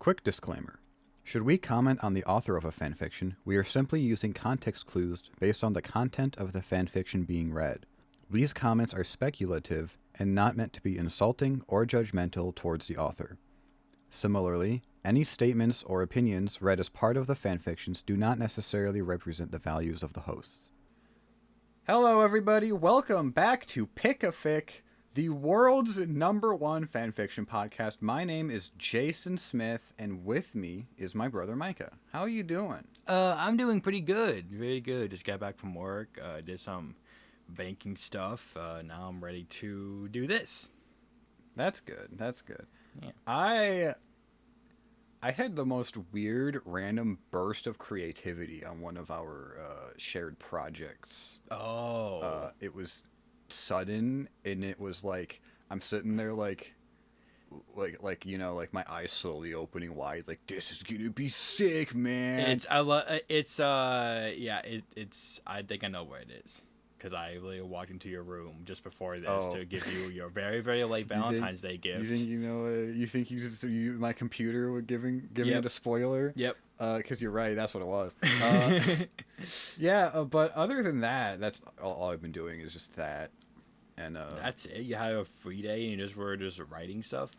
Quick disclaimer. Should we comment on the author of a fanfiction, we are simply using context clues based on the content of the fanfiction being read. These comments are speculative and not meant to be insulting or judgmental towards the author. Similarly, any statements or opinions read as part of the fanfictions do not necessarily represent the values of the hosts. Hello everybody, welcome back to Pick a Fic, the world's #1 fanfiction podcast. My name is Jason Smith, and with me is my brother Micah. How are you doing? I'm doing pretty good, very good. Just got back from work, did some banking stuff. Now I'm ready to do this. That's good, that's good. Yeah. I had the most weird, random burst of creativity on one of our shared projects. Oh. It was sudden, and it was like I'm sitting there like you know, like my eyes slowly opening wide, like this is gonna be sick, man. It's I think I know where it is. Because I literally walked into your room just before this to give you your very, very late Valentine's Day gift. You think you think my computer would giving it a spoiler? Yep. Because you're right, that's what it was. Yeah, but other than that, that's all I've been doing is just that. And that's it. You had a free day and you just were just writing stuff.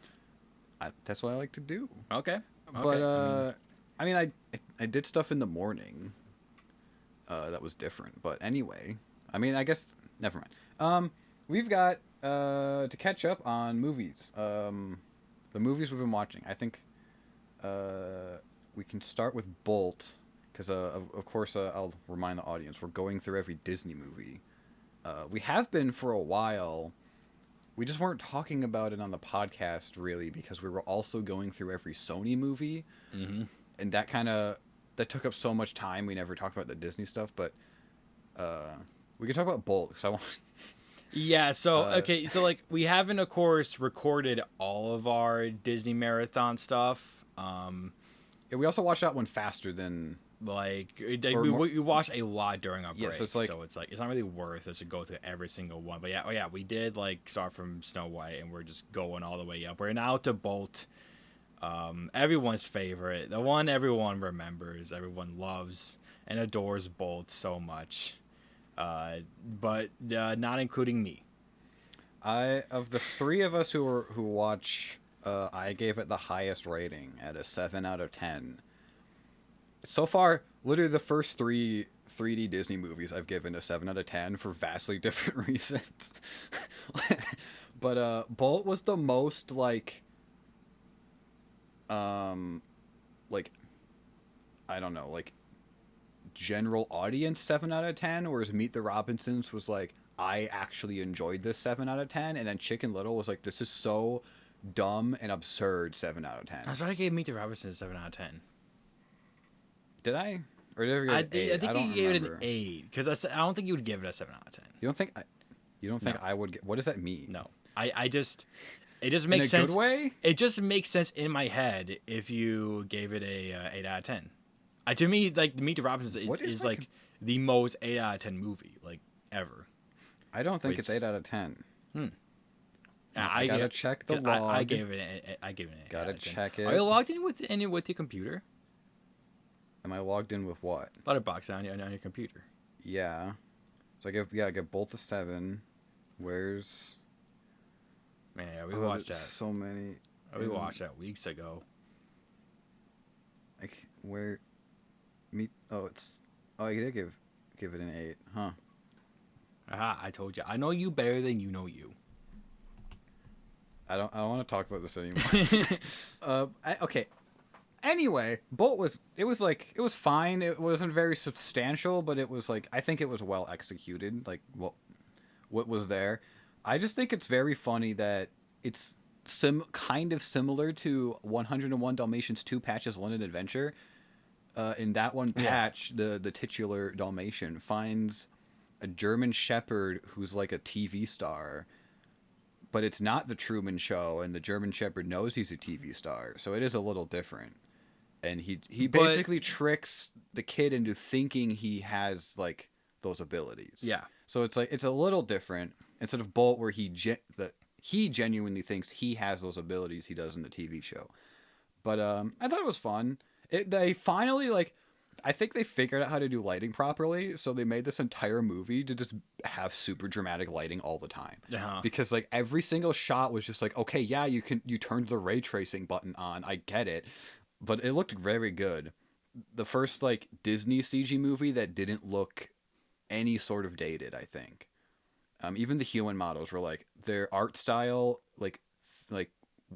That's what I like to do. Okay. But I mean, I did stuff in the morning. That was different. But anyway, I mean, I guess never mind. We've got to catch up on movies. The movies we've been watching. I think we can start with Bolt because of course I'll remind the audience we're going through every Disney movie. We have been for a while. We just weren't talking about it on the podcast really because we were also going through every Sony movie, and that took up so much time. We never talked about the Disney stuff, but we can talk about Bolt because I want. Yeah, so okay, so like we haven't, of course, recorded all of our Disney marathon stuff. Yeah, we also watched that one faster than we watched a lot during our break. Yeah, so it's not really worth us to go through every single one. But yeah, we did like start from Snow White, and we're just going all the way up. We're now to Bolt, everyone's favorite, the one everyone remembers, everyone loves and adores Bolt so much. But not including me. Of the three of us who watch, I gave it the highest rating at a 7 out of 10. So far, literally the first three 3D Disney movies I've given a 7 out of 10 for vastly different reasons. But Bolt was the most like I don't know, like general audience 7 out of 10, whereas Meet the Robinsons was like I actually enjoyed this 7 out of 10, and then Chicken Little was like this is so dumb and absurd 7 out of 10. That's why I gave Meet the Robinsons a 7 out of 10. Did I? Or did I give it an 8? I think you gave it an 8 because I don't think you would give it a 7 out of 10. You don't think I would what does that mean? No. It just makes sense. In a good way? It just makes sense in my head if you gave it a 8 out of 10. To me, like Meet the Robinsons is like the most 8 out of 10 movie like ever. I don't think it's 8 out of 10. I gotta check the log. I gave it an 8. Gotta check it. Are you logged in with your computer? Am I logged in with what? Letterboxd on your computer. Yeah. So I give both a 7. Where's? Man, yeah, we watched that. So many. We watched that weeks ago. Like where? I did give it an 8, huh? Aha! I told you. I know you better than you know you. I don't want to talk about this anymore. Okay. Anyway, Bolt was fine. It wasn't very substantial, but it was like I think it was well executed. Like what was there. I just think it's very funny that it's kind of similar to 101 Dalmatians 2 Patch's London Adventure. In that one patch, the titular Dalmatian finds a German Shepherd who's like a TV star, but it's not the Truman Show, and the German Shepherd knows he's a TV star, so it is a little different. And he basically tricks the kid into thinking he has like those abilities. Yeah. So it's like it's a little different instead of Bolt, where he genuinely thinks he has those abilities he does in the TV show. But I thought it was fun. They finally like, I think they figured out how to do lighting properly, so they made this entire movie to just have super dramatic lighting all the time. Uh-huh. Because like every single shot was just like, okay, yeah, you turned the ray tracing button on, I get it, but it looked very good. The first like Disney CG movie that didn't look any sort of dated, I think. Even the human models were like their art style like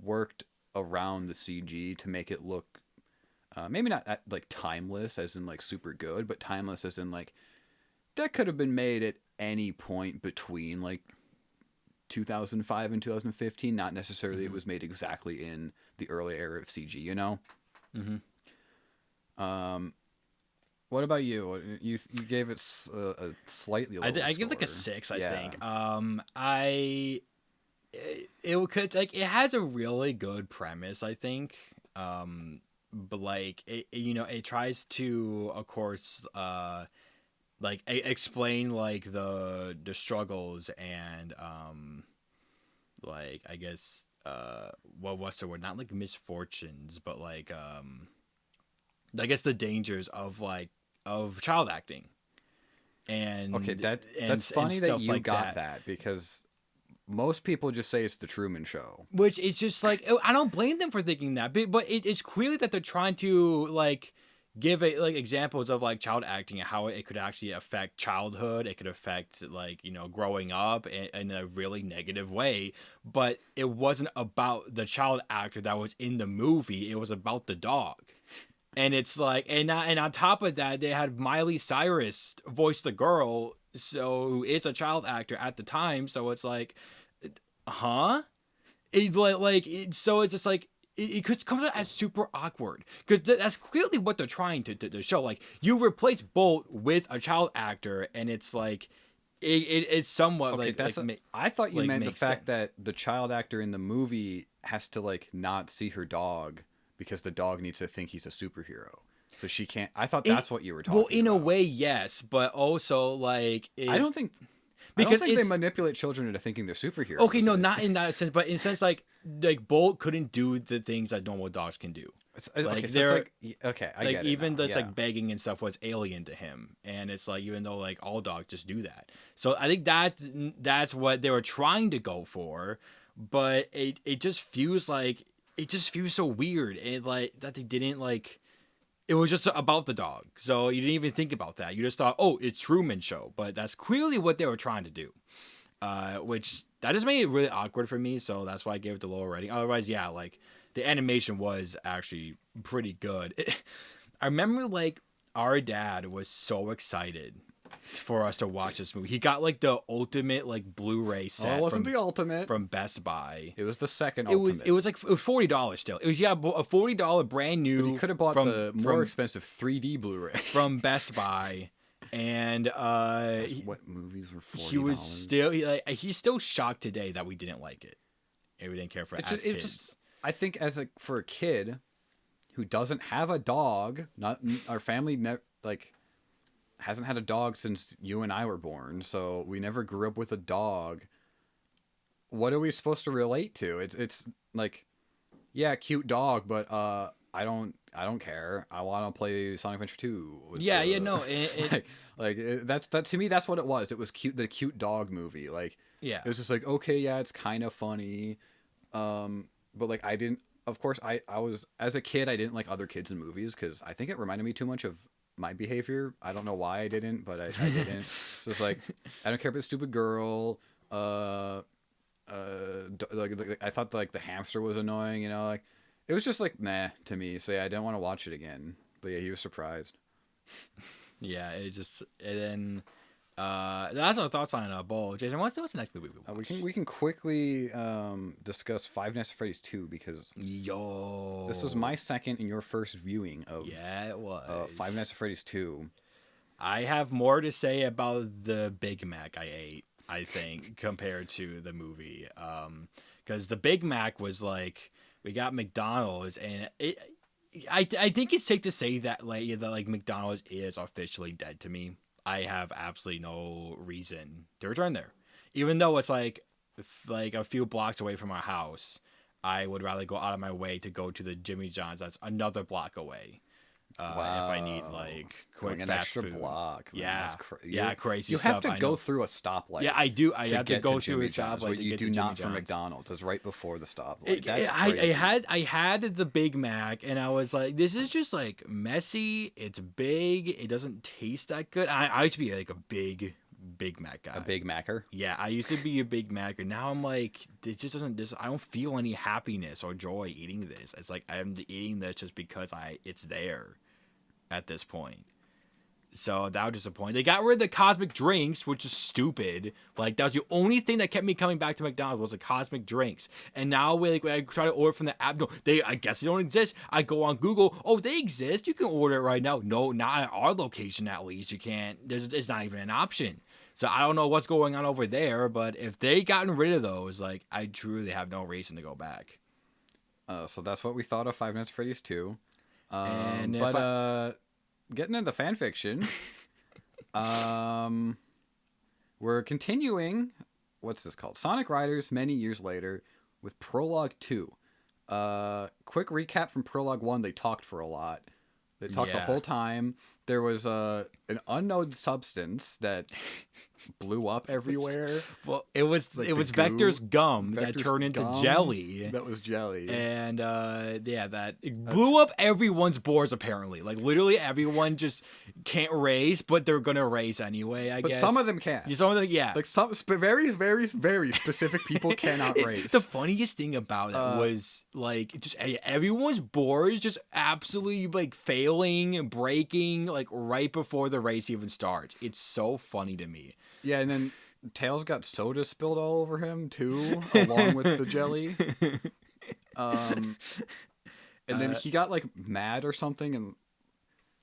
worked around the CG to make it look maybe not like timeless as in like super good, but timeless as in like that could have been made at any point between like 2005 and 2015. Not necessarily it was made exactly in the early era of CG, you know? What about you? You gave it a slightly lower I give like a score. 6. I think. It could like it has a really good premise. I think. But like it tries to, of course, like explain like the struggles and like I guess what's the word? Not like misfortunes, but like I guess the dangers of like of child acting. And Okay, that's funny that you got that because most people just say it's the Truman Show. Which is just like I don't blame them for thinking that, but it's clearly that they're trying to like give it like examples of like child acting and how it could actually affect childhood. It could affect like growing up in a really negative way. But it wasn't about the child actor that was in the movie. It was about the dog. And it's like, and on top of that, they had Miley Cyrus voice the girl, so it's a child actor at the time. So it's like, huh? It's so it's just like it could come out as super awkward because that's clearly what they're trying to show. Like you replace Bolt with a child actor, and it's like it's somewhat okay, like I thought you like, meant the makes fact sense. that the child actor in the movie has to like not see her dog because the dog needs to think he's a superhero. So she can't. I thought that's what you were talking Well, about. in a way, yes, but also like I don't think because they manipulate children into thinking they're superheroes. Okay, no, not in that sense, but in a sense like Bolt couldn't do the things that normal dogs can do. Okay, so it's like okay, I like get it even now. just like begging and stuff was alien to him, and it's like even though like all dogs just do that. So I think that's what they were trying to go for, but it just feels so weird and like that they didn't like. It was just about the dog, so you didn't even think about that. You just thought, oh, it's Truman Show, but that's clearly what they were trying to do. Which that just made it really awkward for me, so that's why I gave it the lower rating. Otherwise, yeah, like the animation was actually pretty good. I remember like our dad was so excited for us to watch this movie. He got like the ultimate like Blu-ray set. Oh, it wasn't the ultimate from Best Buy. It was the second ultimate. It was $40 still. It was a $40 brand new. But he could have bought the more expensive 3D Blu-ray from Best Buy. And what movies were $40? He was still he's still shocked today that we didn't like it. And we didn't care for it as kids. I think for a kid who doesn't have a dog, not our family hasn't had a dog since you and I were born, so we never grew up with a dog. What are we supposed to relate to? It's like, yeah, cute dog, but I don't care. I want to play Sonic Adventure 2. That's to me that's what it was. It was cute, the cute dog movie. Like, yeah, it was just like, okay, yeah, it's kind of funny, but like I didn't. Of course, I was as a kid I didn't like other kids in movies because I think it reminded me too much of my behavior. I don't know why I didn't, but I didn't. So it's like I don't care about the stupid girl. Like I thought like the hamster was annoying. Like it was just like meh to me. So yeah, I didn't want to watch it again. But yeah, he was surprised. Yeah, it's just and then that's our thoughts on Bull. Jason, what's the next movie we watch? We can quickly discuss Five Nights at Freddy's 2 because this was my second and your first viewing of it was Five Nights at Freddy's 2. I have more to say about the Big Mac I ate, I think, compared to the movie. Because the Big Mac was like we got McDonald's, and I think it's safe to say that like McDonald's is officially dead to me. I have absolutely no reason to return there, even though it's like a few blocks away from our house. I would rather go out of my way to go to the Jimmy John's that's another block away. Wow. If I need like quick Going an fast extra food. block. Man, Yeah, yeah, crazy you stuff. have to go through a stoplight. Yeah, I do. I have to get go to through Jimmy a John's, stoplight. what to you get do to Jimmy not for John's. McDonald's. It's right before the stoplight. That's crazy. I had the Big Mac, and I was like, this is just like messy. It's big. It doesn't taste that good. I used to be like a Big Mac guy. A Big Macker. Yeah, I used to be a Big Mac, and now I'm like, this just doesn't. This I don't feel any happiness or joy eating this. It's like I'm eating this just because it's there at this point. So that was disappointing. They got rid of the cosmic drinks, which is stupid. Like that was the only thing that kept me coming back to McDonald's was the cosmic drinks. And now when I try to order from the app, no, I guess they don't exist. I go on Google, oh, they exist. You can order it right now. No, not at our location at least. You can't. It's not even an option. So I don't know what's going on over there. But if they gotten rid of those, like I truly have no reason to go back. So that's what we thought of Five Nights at Freddy's 2. And Getting into fan fiction, we're continuing. What's this called? Sonic Riders many years later with Prologue 2. Quick recap from Prologue 1. They talked for a lot. They talked the whole time. There was an unknown substance that blew up everywhere. Well, it was Vector's gum that turned into jelly. That was jelly. And that it blew up everyone's boards apparently. Like literally everyone just can't race, but they're gonna race anyway. I guess. But some of them can. Some of them, yeah. Like some very, very, very specific people cannot race. The funniest thing about it was like just everyone's boards just absolutely like failing, breaking, like right before the race even starts. It's so funny to me. Yeah, and then Tails got soda spilled all over him too, along with the jelly. And then he got like mad or something, and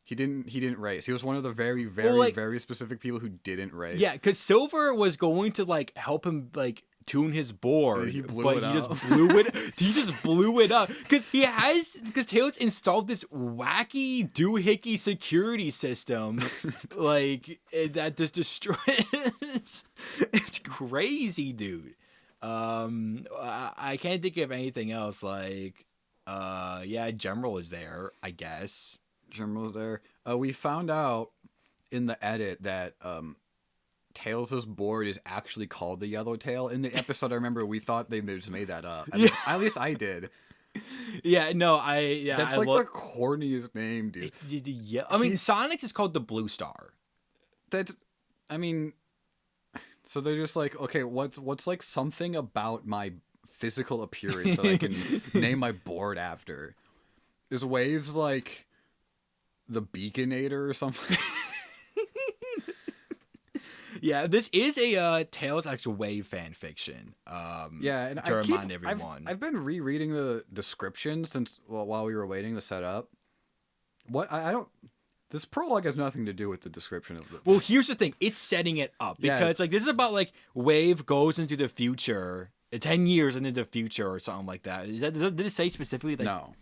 he didn't race. He was one of the very, very, very specific people who didn't race. Yeah, because Silver was going to like help him like tune his board, he blew but it he up. just blew it. He just blew it up because Tails installed this wacky doohickey security system, like that just destroys. It's crazy, dude. I can't think of anything else. Like, General is there, I guess. General's there. We found out in the edit that Tails' board is actually called the Yellow Tail. In the episode, I remember we thought they just made that up. At least I did. Yeah, no, That's the corniest name, dude. Yeah, I mean, Sonic's is called the Blue Star. So they're just like, okay, what's like something about my physical appearance that I can name my board after? Is Waves like the Beaconator or something? Yeah, this is a Tails X Wave fan fiction. And to remind everyone, I've been rereading the description since while we were waiting to set up. What I don't. This prologue has nothing to do with the description of the. Well, here's the thing: it's setting it up because this is about like Wave goes into the future, 10 years into the future or something like that. Did it say specifically? Like, no.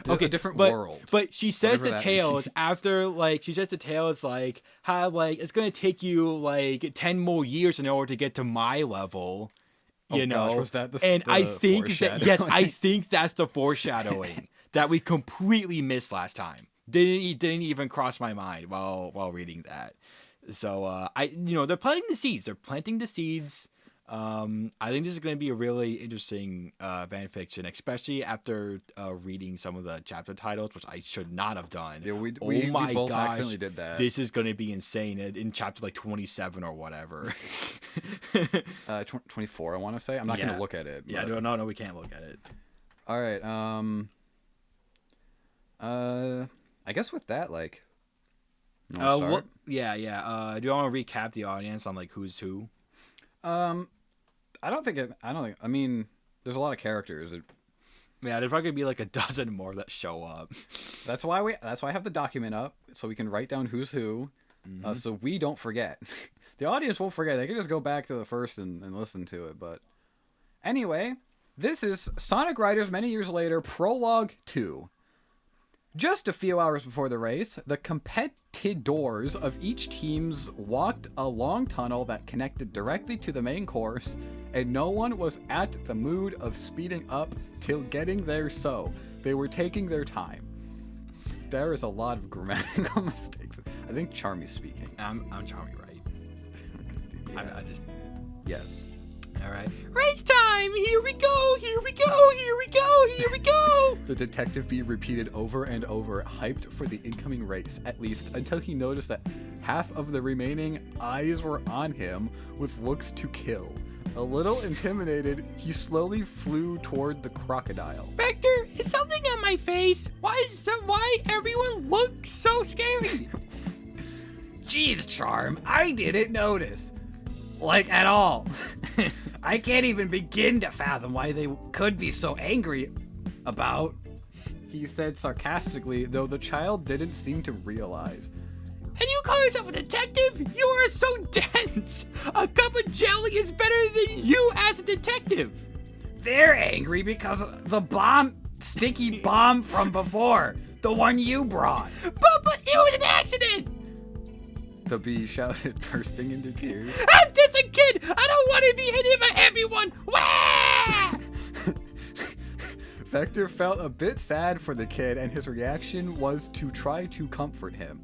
Okay, a different world. But she says to Tails after how like it's gonna take you like 10 more years in order to get to my level. You know, gosh, was that I think I think that's the foreshadowing that we completely missed last time. Didn't even cross my mind while reading that. So they're planting the seeds. I think this is going to be a really interesting fan fiction, especially after reading some of the chapter titles, which I should not have done. Yeah, we both accidentally did that. This is going to be insane in chapter like 27 or whatever. 24, I want to say. I'm not going to look at it. Yeah, no, we can't look at it. All right. I guess with that, like. Do you want to recap the audience on like who's who? I mean, there's a lot of characters. Yeah, there's probably gonna be like a dozen more that show up. That's why I have the document up so we can write down who's who, so we don't forget. The audience won't forget. They can just go back to the first and listen to it. But anyway, this is Sonic Riders many years later, Prologue 2. Just a few hours before the race, the competitors of each teams walked a long tunnel that connected directly to the main course, and no one was at the mood of speeding up till getting there, so they were taking their time. There is a lot of grammatical mistakes. I think Charmy's speaking. I'm Charmy, right? Yeah. I just... Yes. All right. Race time! Here we go! Here we go! Here we go! Here we go! The detective bee repeated over and over, hyped for the incoming race, at least until he noticed that half of the remaining eyes were on him with looks to kill. A little intimidated, he slowly flew toward the crocodile. Vector, is something on my face? Why everyone looks so scary? Jeez, Charm, I didn't notice. Like, at all. I can't even begin to fathom why they could be so angry about, he said sarcastically, though the child didn't seem to realize. And you call yourself a detective? You are so dense! A cup of jelly is better than you as a detective! They're angry because of the sticky bomb from before. The one you brought. But it was an accident! The bee shouted, bursting into tears. I'm just a kid! I don't want to be hit by everyone! Wah! Vector felt a bit sad for the kid, and his reaction was to try to comfort him.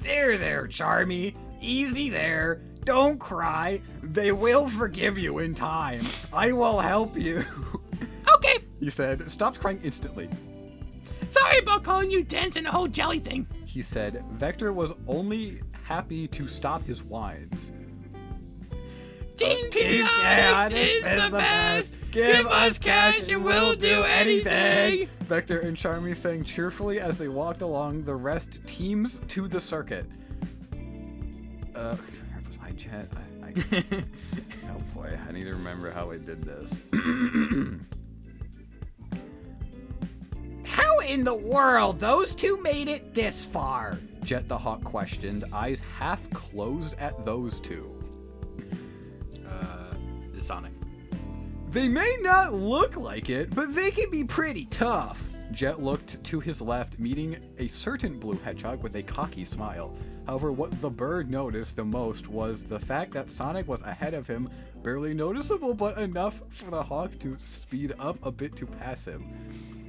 There, Charmy. Easy there. Don't cry. They will forgive you in time. I will help you. Okay. He said, stopped crying instantly. Sorry about calling you dense and the whole jelly thing. He said. Vector was only happy to stop his whines. Team Chaos is the best. Give us cash and we'll do anything. Vector and Charmy sang cheerfully as they walked along the rest teams to the circuit. Where was I, Jet? Oh boy, I need to remember how I did this. How in the world those two made it this far? Jet the Hawk questioned, eyes half closed at those two. Sonic. They may not look like it, but they can be pretty tough. Jet looked to his left, meeting a certain blue hedgehog with a cocky smile. However, what the bird noticed the most was the fact that Sonic was ahead of him, barely noticeable but enough for the hawk to speed up a bit to pass him.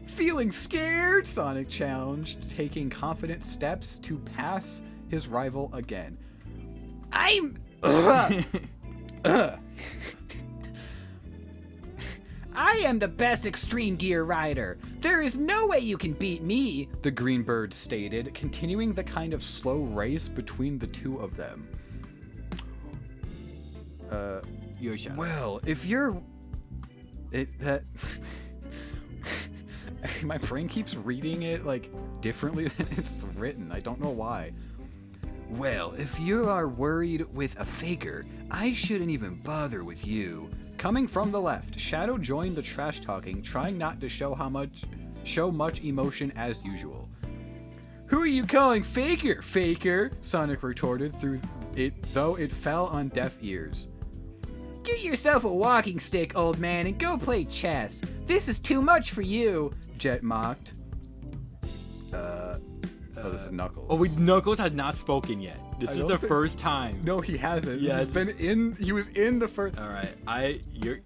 Feeling scared? Sonic challenged, taking confident steps to pass his rival again. I am the best extreme gear rider. There is no way you can beat me, the green bird stated, continuing the kind of slow race between the two of them. Your shot. Well, if you're... My brain keeps reading it, like, differently than it's written. I don't know why. Well, if you are worried with a faker, I shouldn't even bother with you. Coming from the left, Shadow joined the trash talking, trying not to show much emotion as usual. Who are you calling faker, faker? Sonic retorted through it, though it fell on deaf ears. Get yourself a walking stick, old man, and go play chess. This is too much for you, Jet mocked. Oh, this is Knuckles. Oh, Knuckles has not spoken yet. This is the first time. No, he hasn't. Yeah, He was in the first. All right, you're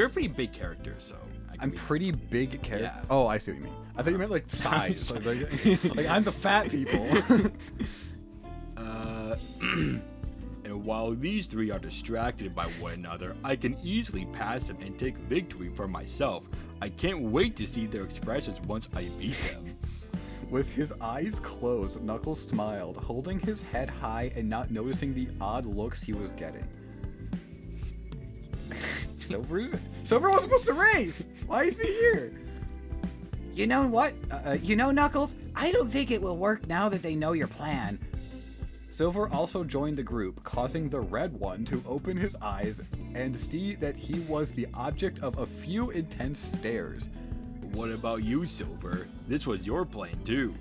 a pretty big character, so. I'm pretty big character. Yeah. Oh, I see what you mean. I thought you meant like size. like I'm the fat people. And while these three are distracted by one another, I can easily pass them and take victory for myself. I can't wait to see their expressions once I beat them. With his eyes closed, Knuckles smiled, holding his head high and not noticing the odd looks he was getting. Silver was supposed to race! Why is he here? You know what? Knuckles, I don't think it will work now that they know your plan. Silver also joined the group, causing the red one to open his eyes and see that he was the object of a few intense stares. What about you, Silver? This was your plan, too.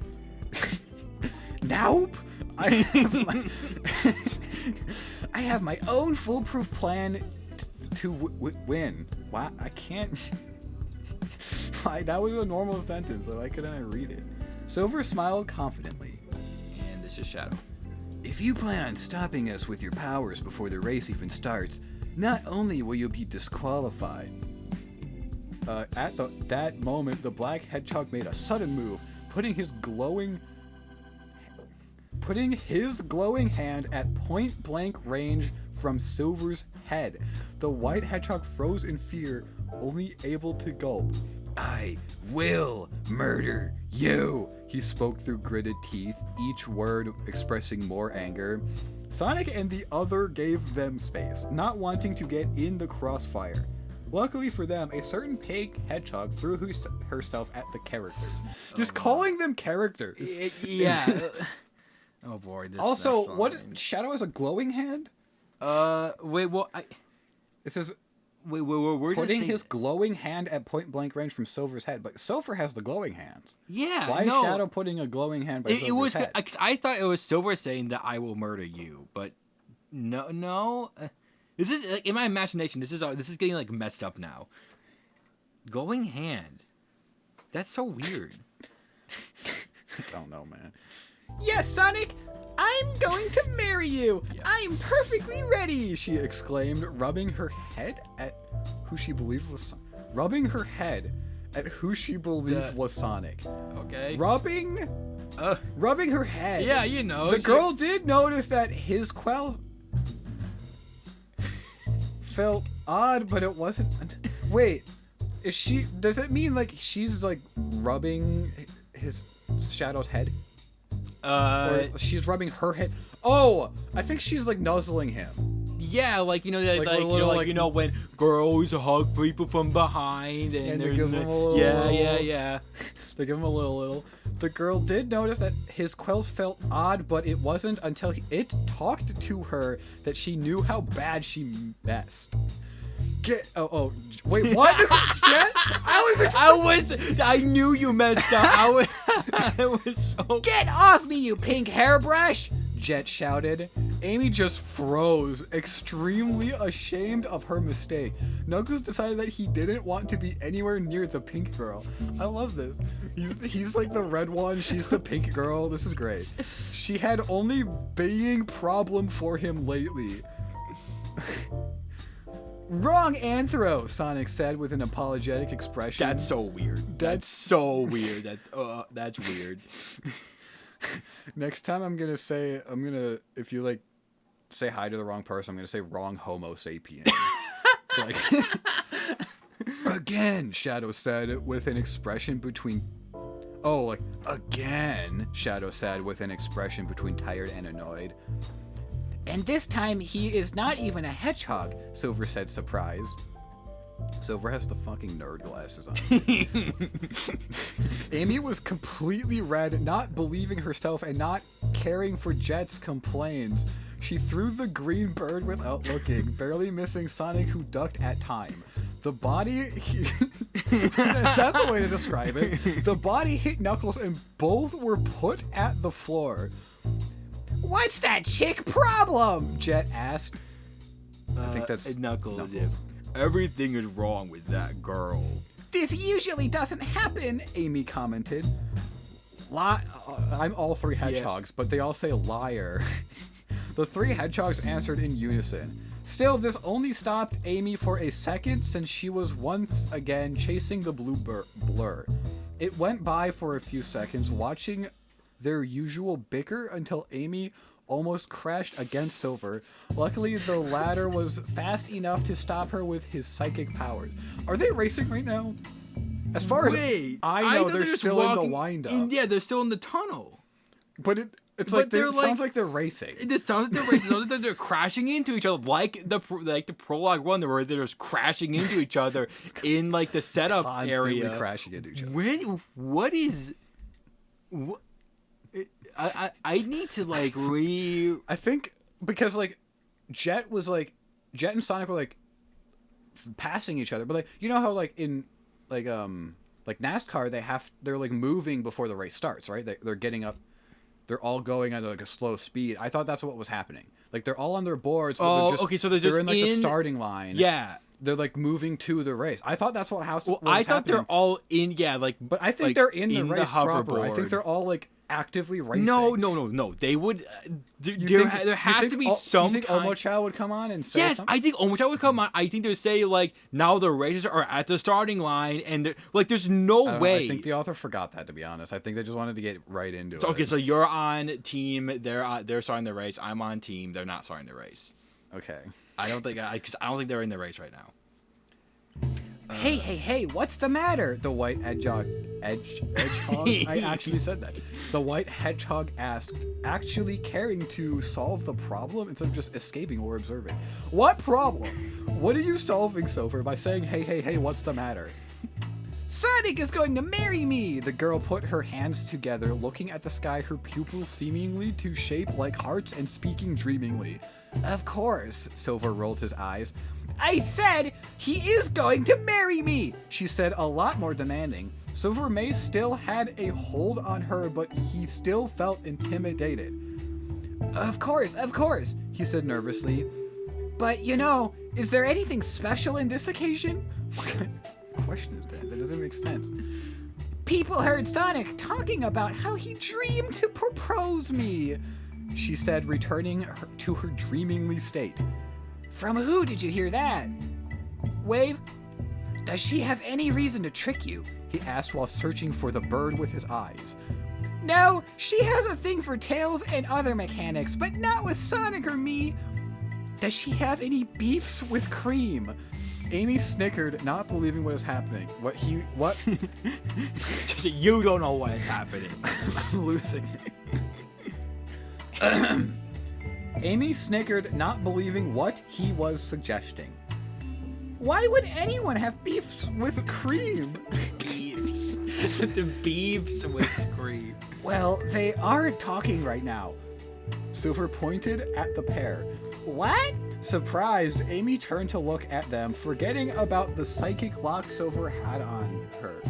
Nope. I have my own foolproof plan to win. Why? I can't. That was a normal sentence, so why couldn't I read it? Silver smiled confidently. And this is Shadow. If you plan on stopping us with your powers before the race even starts, not only will you be disqualified. At that moment, the black hedgehog made a sudden move, putting his glowing hand at point-blank range from Silver's head. The white hedgehog froze in fear, only able to gulp. I will murder you, he spoke through gritted teeth, each word expressing more anger. Sonic and the other gave them space, not wanting to get in the crossfire. Luckily for them, a certain pig hedgehog threw herself at the characters. Just calling them characters. Yeah. Oh boy. This Also, what? Shadow has a glowing hand? Wait, well, It says we're putting his glowing hand at point blank range from Silver's head, but Silver has the glowing hands. Yeah. Why is Shadow putting a glowing hand by Silver's head? I thought it was Silver saying that I will murder you, but no. This is like in my imagination. This is getting like messed up now. Glowing hand. That's so weird. I don't know, man. Yes, Sonic, I'm going to marry you. Yeah. I'm perfectly ready. She exclaimed, rubbing her head at who she believed was Sonic. Okay. Rubbing her head. Yeah, you know. The girl did notice that his quells felt odd, but it wasn't. Wait, does it mean like she's like rubbing his Shadow's head? Or she's rubbing her head. Oh, I think she's like nuzzling him. Yeah, like Like when girls hug people from behind and they give them a little. yeah. They give him a little. The girl did notice that his quells felt odd, but it wasn't until it talked to her that she knew how bad she messed. Wait, what? This is Jet? I knew you messed up. I was so. Get off me, you pink hairbrush. Jet shouted. Amy just froze, extremely ashamed of her mistake. Knuckles decided that he didn't want to be anywhere near the pink girl. I love this. He's like the red one, she's the pink girl. This is great. She had only being problem for him lately. Wrong Anthro, Sonic said with an apologetic expression. That's so weird. That's so weird. That's weird. Next time if you like say hi to the wrong person, I'm gonna say wrong Homo sapien. Like again, Shadow said with an expression between Shadow said with an expression between tired and annoyed. And this time he is not even a hedgehog. Silver said, surprised. Silver has the fucking nerd glasses on. Amy was completely red, not believing herself and not caring for Jet's complaints. She threw the green bird without looking, barely missing Sonic, who ducked at time. The body... That's the way to describe it. The body hit Knuckles and both were put at the floor. What's that chick problem? Jet asked. I think that's Knuckles. Yes. Everything is wrong with that girl. This usually doesn't happen. Amy commented. I'm all three hedgehogs, but they all say liar. The three hedgehogs answered in unison. Still, this only stopped Amy for a second since she was once again chasing the blue blur. It went by for a few seconds, watching their usual bicker until Amy almost crashed against Silver. Luckily, the latter was fast enough to stop her with his psychic powers. Are they racing right now? As far as I know, they're still in the wind-up. Yeah, they're still in the tunnel. But it sounds like they're racing. It sounds like they're racing. It sounds like they're crashing into each other, like the prologue one, where they're just crashing into each other in like the setup Constantly area. crashing into each other. What? I need to like I think because like Jet and Sonic were like passing each other, but like you know how like in like NASCAR they're like moving before the race starts, right? They're getting up. They're all going at like a slow speed. I thought that's what was happening. Like they're all on their boards. But they're in like the starting line. Yeah. they're like moving to the race. I thought that's what Well, I thought they're all in. Yeah, like. But I think like, they're in the in race proper. I hoverboard. think they're all like actively racing. No. They would. There has to be some. You think Omocha would come on and say yes, something? I think Omocha would come on. I think they'd say like now the racers are at the starting line, and like there's no way. I think the author forgot that, to be honest. I think they just wanted to get right into it. Okay, so you're on team. They're starting the race. I'm on team. They're not starting the race. Okay. I don't think they're in the race right now. Hey, what's the matter? The white hedgehog. I actually said that. The white hedgehog asked, actually caring to solve the problem instead of just escaping or observing. What problem? What are you solving, Silver, by saying, hey, what's the matter? Sonic is going to marry me! The girl put her hands together, looking at the sky, her pupils seemingly to shape like hearts and speaking dreamingly. Of course, Silver rolled his eyes. I said he is going to marry me, she said, a lot more demanding. Silver May still had a hold on her, but he still felt intimidated. Of course, he said nervously. But, is there anything special in this occasion? What kind of question is that? That doesn't make sense. People heard Sonic talking about how he dreamed to propose me, she said, returning to her dreamingly state. From who did you hear that? Wave, does she have any reason to trick you? He asked while searching for the bird with his eyes. No, she has a thing for tails and other mechanics, but not with Sonic or me. Does she have any beefs with Cream? Amy snickered, not believing what was happening. What? Just that you don't know what is happening. I'm losing it. Amy snickered, not believing what he was suggesting. Why would anyone have beefs with Cream? Beefs. The beefs with Cream. Well, they are talking right now. Silver pointed at the pair. What? Surprised, Amy turned to look at them, forgetting about the psychic lock Silver had on her.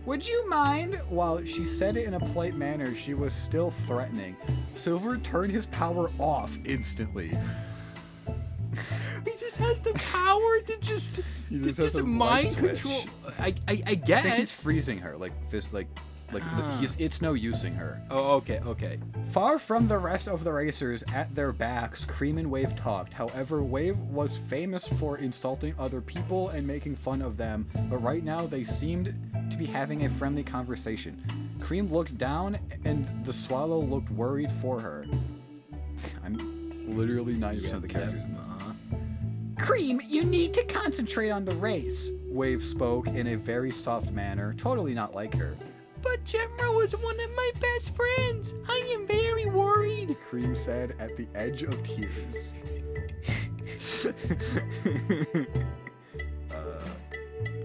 Would you mind? While she said it in a polite manner, she was still threatening. Silver turned his power off instantly. He just has the power to just mind control. I guess. I think he's freezing her, it's no using her. Oh, okay. Far from the rest of the racers at their backs, Cream and Wave talked. However, Wave was famous for insulting other people and making fun of them, but right now they seemed to be having a friendly conversation. Cream looked down and the swallow looked worried for her. I'm literally 90% of the characters in this. Cream, you need to concentrate on the race, Wave spoke in a very soft manner, totally not like her. But Gemma was one of my best friends. I am very worried, Cream said at the edge of tears.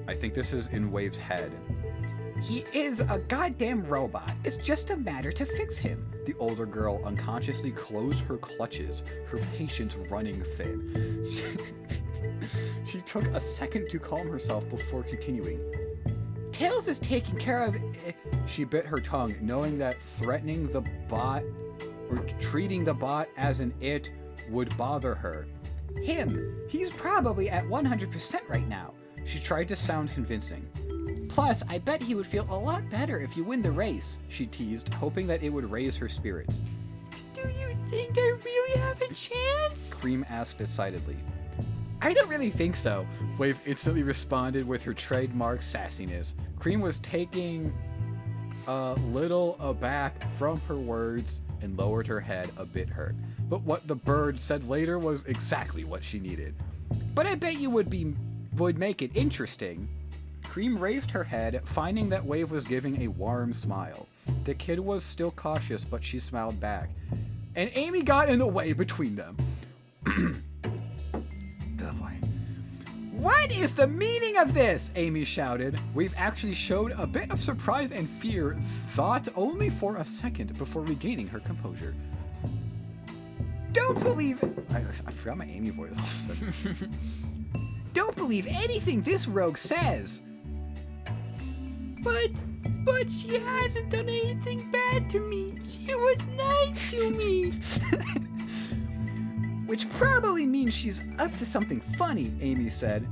I think this is in Wave's head. He is a goddamn robot. It's just a matter to fix him. The older girl unconsciously closed her clutches, her patience running thin. She took a second to calm herself before continuing. Tails is taking care of it. She bit her tongue, knowing that threatening the bot or treating the bot as an it would bother her. He's probably at 100% right now. She tried to sound convincing. Plus, I bet he would feel a lot better if you win the race, she teased, hoping that it would raise her spirits. Do you think I really have a chance? Cream asked excitedly. I don't really think so, Wave instantly responded with her trademark sassiness. Cream was taking a little aback from her words and lowered her head, a bit hurt. But what the bird said later was exactly what she needed. But I bet you would make it interesting. Cream raised her head, finding that Wave was giving a warm smile. The kid was still cautious, but she smiled back. And Amy got in the way between them. Oh boy. What is the meaning of this? Amy shouted. Wave actually showed a bit of surprise and fear, thought only for a second before regaining her composure. Don't believe it. I forgot my Amy voice all of a sudden. Don't believe anything this rogue says. But she hasn't done anything bad to me. She was nice to me. Which probably means she's up to something funny, Amy said.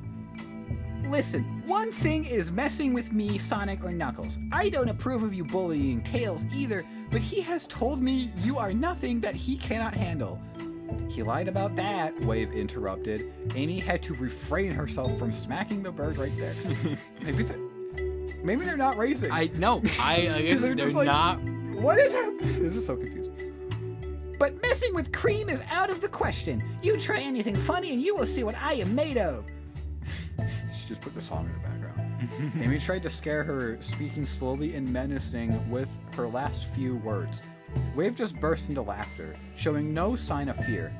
Listen, one thing is messing with me, Sonic or Knuckles. I don't approve of you bullying Tails either, but he has told me you are nothing that he cannot handle. He lied about that, Wave interrupted. Amy had to refrain herself from smacking the bird right there. Maybe they're not racing. I guess they're just like, not. What is happening? This is so confusing. But messing with Cream is out of the question. You try anything funny and you will see what I am made of. She just put the song in the background. Amy tried to scare her, speaking slowly and menacing with her last few words. Wave just burst into laughter, showing no sign of fear.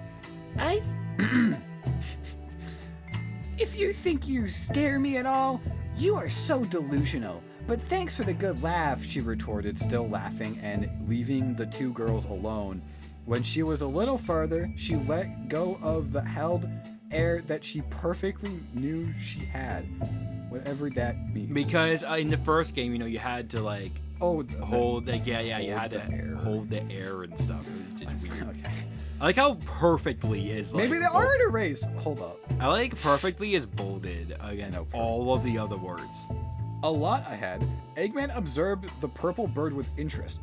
If you think you scare me at all, you are so delusional. But thanks for the good laugh, she retorted, still laughing and leaving the two girls alone. When she was a little further, she let go of the held air that she perfectly knew she had, whatever that means. Because in the first game, you had to like hold the hold the air. Hold the air and stuff. It was just weird. Okay. I like how perfectly is like, Maybe they are in a race. Hold up. I like perfectly is bolded against all of the other words. A lot ahead, Eggman observed the purple bird with interest.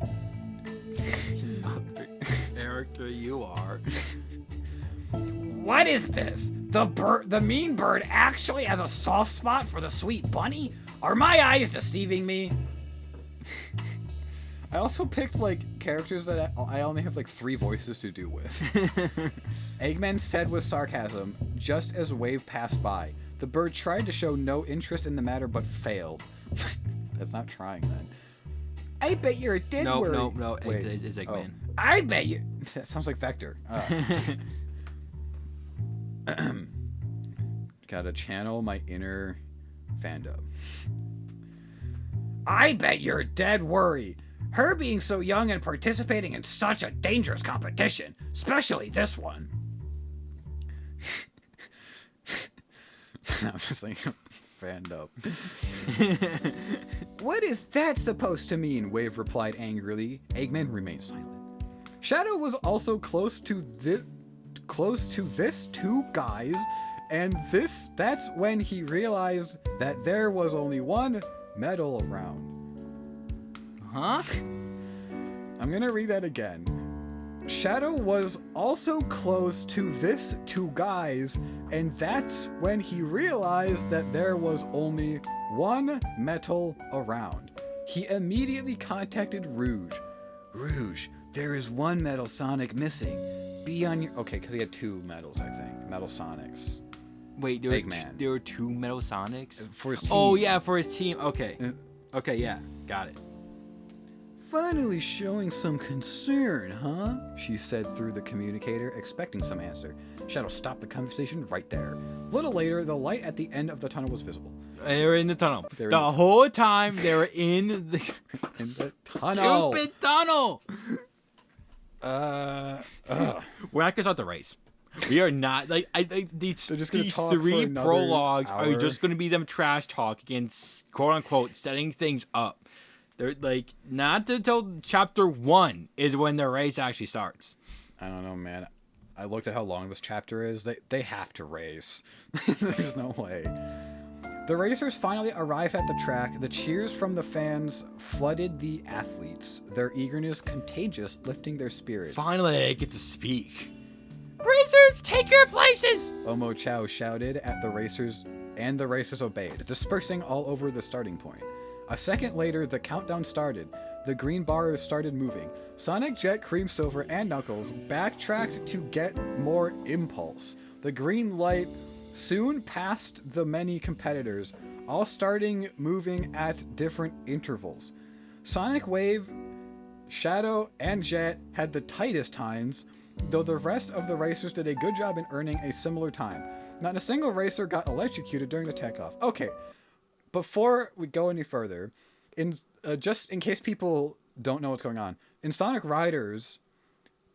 Character you are. What is this? The mean bird actually has a soft spot for the sweet bunny? Are my eyes deceiving me? I also picked like characters that I only have like 3 voices to do with. Eggman said with sarcasm, just as Wave passed by. The bird tried to show no interest in the matter but failed. That's not trying then. I bet you're a dead worry. No. Wait. It's Eggman. I bet you. That sounds like Vector. Gotta channel my inner fandom. I bet you're a dead worry. Her being so young and participating in such a dangerous competition, especially this one. I'm just thinking fandom. What is that supposed to mean? Wave replied angrily. Eggman remained silent. Shadow was also close to this two guys, and that's when he realized that there was only one medal around. Huh? I'm gonna read that again. Shadow was also close to this 2 guys, and that's when he realized that there was only one metal around. He immediately contacted Rouge. Rouge, there is one Metal Sonic missing. Be on your... Okay, because he had 2 medals, I think. Metal Sonics. Wait, there were 2 Metal Sonics? For his team. Oh, yeah, for his team. Okay. Okay, yeah. Got it. Finally showing some concern, huh? She said through the communicator, expecting some answer. Shadow stopped the conversation right there. A little later, the light at the end of the tunnel was visible. They were in the tunnel. Whole time they were in the tunnel. Stupid tunnel. We're not gonna start the race. We are not these 3 prologues are just gonna be them trash talking and quote unquote setting things up. They're like not until chapter 1 is when the race actually starts. I don't know, man. I looked at how long this chapter is. They have to race. There's no way. The racers finally arrive at the track. The cheers from the fans flooded the athletes, their eagerness contagious, lifting their spirits. Finally, I get to speak. Racers, take your places! Omo Chow shouted at the racers, and the racers obeyed, dispersing all over the starting point. A second later, the countdown started. The green bars started moving. Sonic, Jet, Cream, Silver, and Knuckles backtracked to get more impulse. The green light soon passed the many competitors, all starting moving at different intervals. Sonic, Wave, Shadow, and Jet had the tightest times, though the rest of the racers did a good job in earning a similar time. Not a single racer got electrocuted during the takeoff. Okay, before we go any further, just in case people don't know what's going on, in Sonic Riders,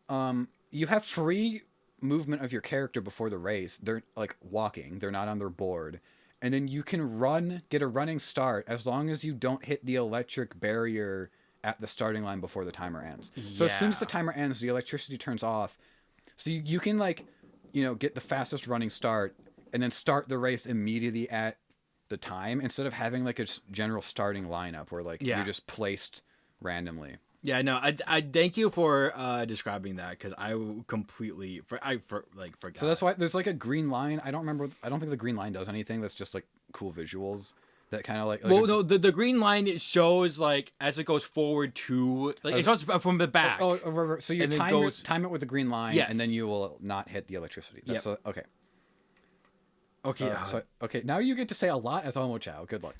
you have free movement of your character before the race. They're like walking, they're not on their board, and then you can get a running start as long as you don't hit the electric barrier at the starting line before the timer ends. So as soon as the timer ends, the electricity turns off, so you can get the fastest running start and then start the race immediately at the time instead of having like a general starting lineup where like you're just placed randomly. Yeah, no, I thank you for describing that because I completely forgot. So that's why there's like a green line. I don't think the green line does anything. That's just like cool visuals that kind of like. Well, no, the green line it shows like as it goes forward to like it shows from the back. So you time it with the green line, and then you will not hit the electricity. That's okay. Okay. Now you get to say a lot as Omochao. Good luck.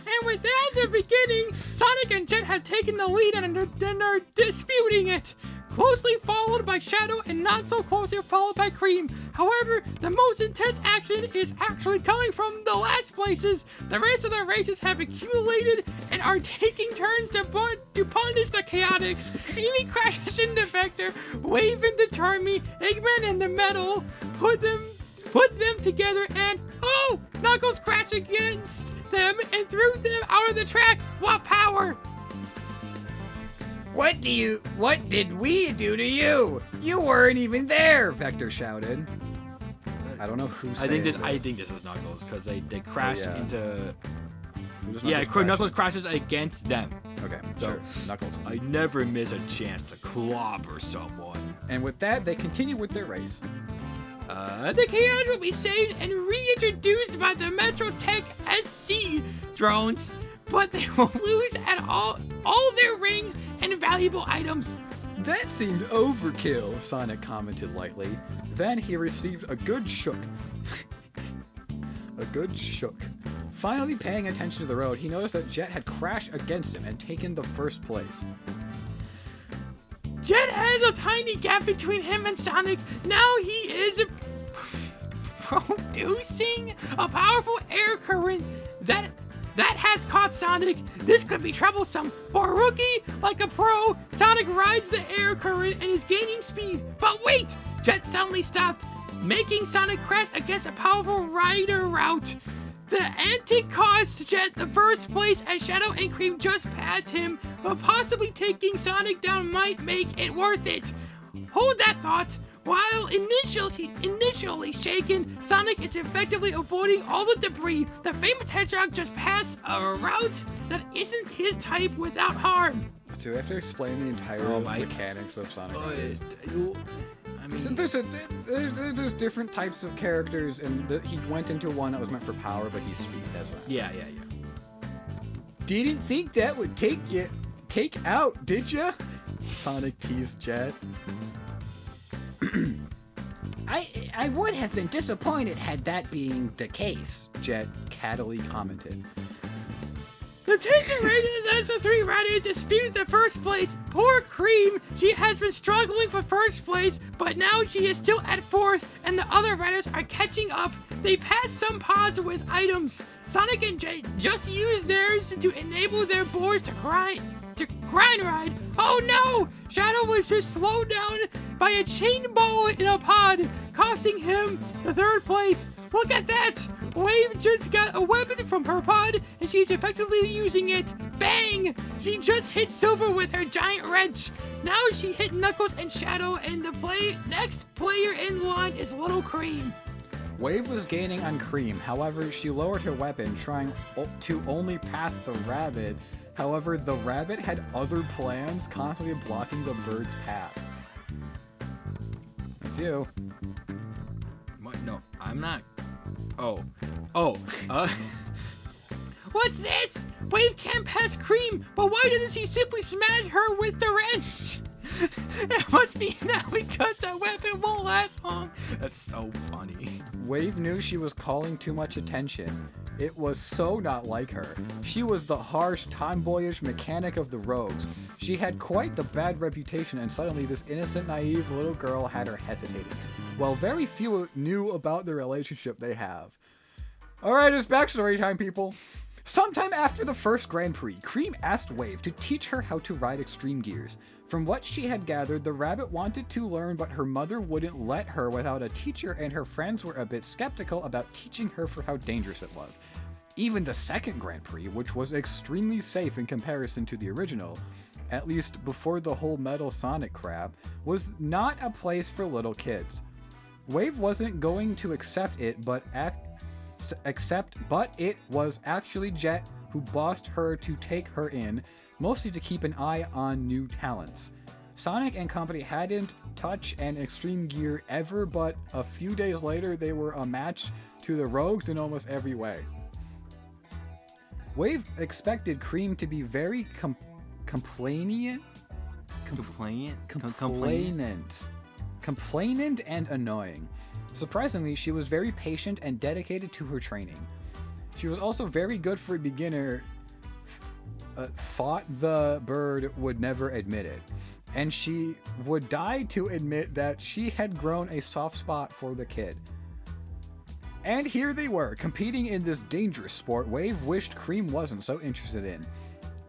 And with that at the beginning, Sonic and Jet have taken the lead and are disputing it. Closely followed by Shadow and not so closely followed by Cream. However, the most intense action is actually coming from the last places. The rest of the races have accumulated and are taking turns to punish the Chaotix. Amy crashes into Vector, Wave into Charmy, Eggman into Metal, put them together and Knuckles crashed against them and threw them out of the track. What power! What did we do to you? You weren't even there, Vector shouted. I don't know who I think this is Knuckles because they crashed into. Knuckles Knuckles crashes against them. Okay, So, sure. Knuckles. I never miss a chance to clobber someone. And with that, they continue with their race. The Chaotix will be saved and reintroduced by the Metrotech SC drones, but they will lose at all their rings and valuable items. That seemed overkill, Sonic commented lightly. Then he received a good shook. A good shook. Finally paying attention to the road, he noticed that Jet had crashed against him and taken the first place. Jet has a tiny gap between him and Sonic. Now he is producing a powerful air current that has caught Sonic. This could be troublesome. For a rookie like a pro, Sonic rides the air current and is gaining speed. But wait! Jet suddenly stopped, making Sonic crash against a powerful rider route. The antic cost Jet the first place as Shadow and Cream just passed him, but possibly taking Sonic down might make it worth it. Hold that thought. While initially shaken, Sonic is effectively avoiding all the debris. The famous Hedgehog just passed a route that isn't his type without harm. Do we have to explain the entire mechanics of Sonic? I mean, There's different types of characters, and he went into one that was meant for power, but he's speed. That's what. Yeah. Didn't think that would take out, did ya? Sonic teased Jet. I would have been disappointed had that being the case, Jet cattily commented. The tension raises as the three riders dispute the first place. Poor Cream, she has been struggling for first place, but now she is still at fourth, and the other riders are catching up. They pass some pods with items. Sonic and Jet just use theirs to enable their boards to grind ride. Oh no! Shadow was just slowed down by a chain ball in a pod, costing him the third place. Look at that! Wave just got a weapon from her pod, and she's effectively using it. Bang! She just hit Silver with her giant wrench. Now she hit Knuckles and Shadow, and the next player in line is Little Cream. Wave was gaining on Cream, however, she lowered her weapon, trying to only pass the rabbit. However, the rabbit had other plans, constantly blocking the bird's path. That's you. What? No, I'm not. What's this? Wave can't pass Cream, but why doesn't she simply smash her with the wrench? It must be now because that weapon won't last long. That's so funny. Wave knew she was calling too much attention. It was so not like her. She was the harsh, tomboyish mechanic of the rogues. She had quite the bad reputation, and suddenly this innocent, naive little girl had her hesitating. Well, very few knew about the relationship they have. Alright, it's backstory time, people. Sometime after the first Grand Prix, Cream asked Wave to teach her how to ride extreme gears. From what she had gathered, the rabbit wanted to learn, but her mother wouldn't let her without a teacher, and her friends were a bit skeptical about teaching her for how dangerous it was. Even the second Grand Prix, which was extremely safe in comparison to the original, at least before the whole Metal Sonic crap, was not a place for little kids. Wave wasn't going to accept it, but but it was actually Jet who bossed her to take her in, mostly to keep an eye on new talents. Sonic and company hadn't touched an extreme gear ever, but a few days later they were a match to the Rogues in almost every way. Wave expected Cream to be very complainant and annoying. Surprisingly, she was very patient and dedicated to her training. She was also very good for a beginner, thought the bird would never admit it. And she would die to admit that she had grown a soft spot for the kid. And here they were, competing in this dangerous sport Wave wished Cream wasn't so interested in.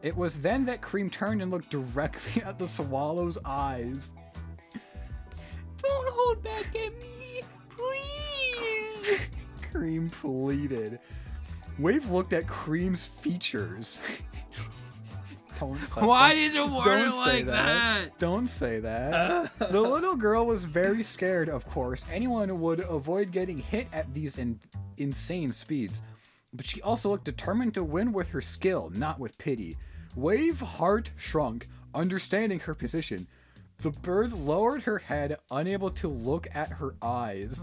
It was then that Cream turned and looked directly at the swallow's eyes. Don't hold back at me, please. Cream pleaded. Wave looked at Cream's features. Why did you word it like that? Don't say that. The little girl was very scared, of course. Anyone would avoid getting hit at these insane speeds. But she also looked determined to win with her skill, not with pity. Wave's heart shrunk, understanding her position. The bird lowered her head, unable to look at her eyes.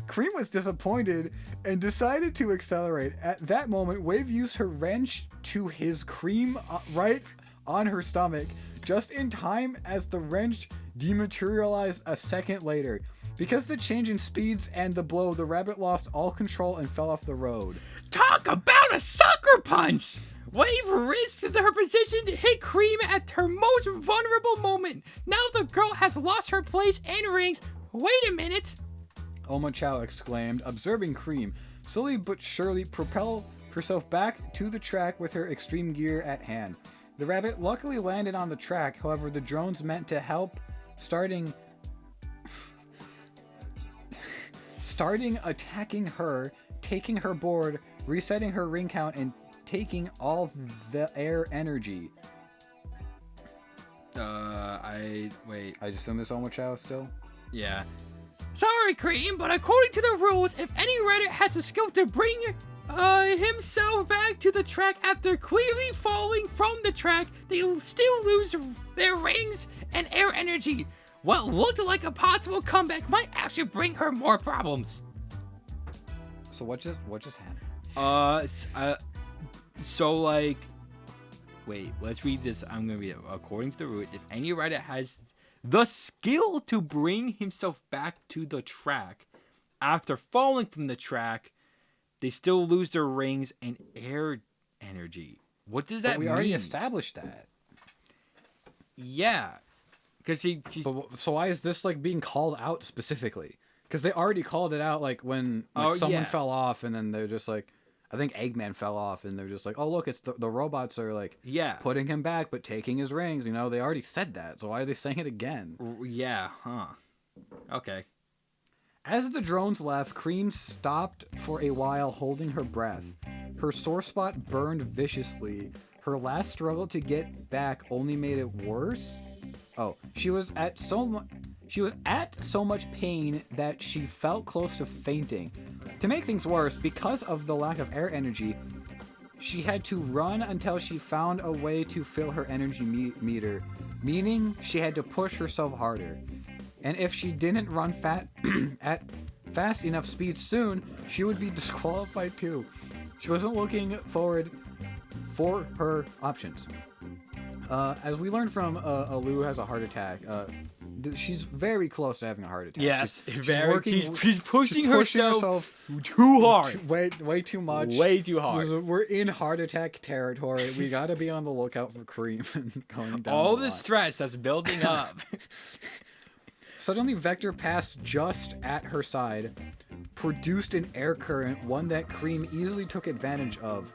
Cream was disappointed and decided to accelerate. At that moment, Wave used her wrench to his Cream right on her stomach, just in time as the wrench dematerialized a second later. Because the change in speeds and the blow, the rabbit lost all control and fell off the road. Talk about a sucker punch! Wave risked her position to hit Cream at her most vulnerable moment. Now the girl has lost her place and rings. Wait a minute. Oma Chow exclaimed, observing Cream slowly but surely propel herself back to the track with her extreme gear at hand. The rabbit luckily landed on the track, however the drones meant to help starting attacking her, taking her board, resetting her ring count, and taking all the air energy. I assume it's Oma Chow still? Yeah. Sorry, Cream, but according to the rules, if any rider has the skill to bring himself back to the track after clearly falling from the track, they still lose their rings and air energy. What looked like a possible comeback might actually bring her more problems. So what just happened? So like, wait, let's read this. I'm gonna read it. According to the rule, if any rider has the skill to bring himself back to the track after falling from the track, they still lose their rings and air energy. What does that mean? We already established that. Yeah. Because so why is this like being called out specifically? Because they already called it out like when someone fell off, and then they're just like, I think Eggman fell off, and they're just like, oh look, it's the robots are like putting him back but taking his rings. You know, they already said that, so why are they saying it again? Yeah, huh? Okay. As the drones left, Cream stopped for a while, holding her breath. Her sore spot burned viciously. Her last struggle to get back only made it worse. Oh, she was at so much pain that she felt close to fainting. To make things worse, because of the lack of air energy, she had to run until she found a way to fill her energy meter, meaning she had to push herself harder. And if she didn't run at fast enough speed soon, she would be disqualified too. She wasn't looking forward for her options. As we learned from Alu has a heart attack, she's very close to having a heart attack. Yes, she's pushing herself too hard. Way too much. Way too hard. We're in heart attack territory. We got to be on the lookout for Cream going down. All the stress that's building up. Suddenly, Vector passed just at her side, produced an air current, one that Cream easily took advantage of.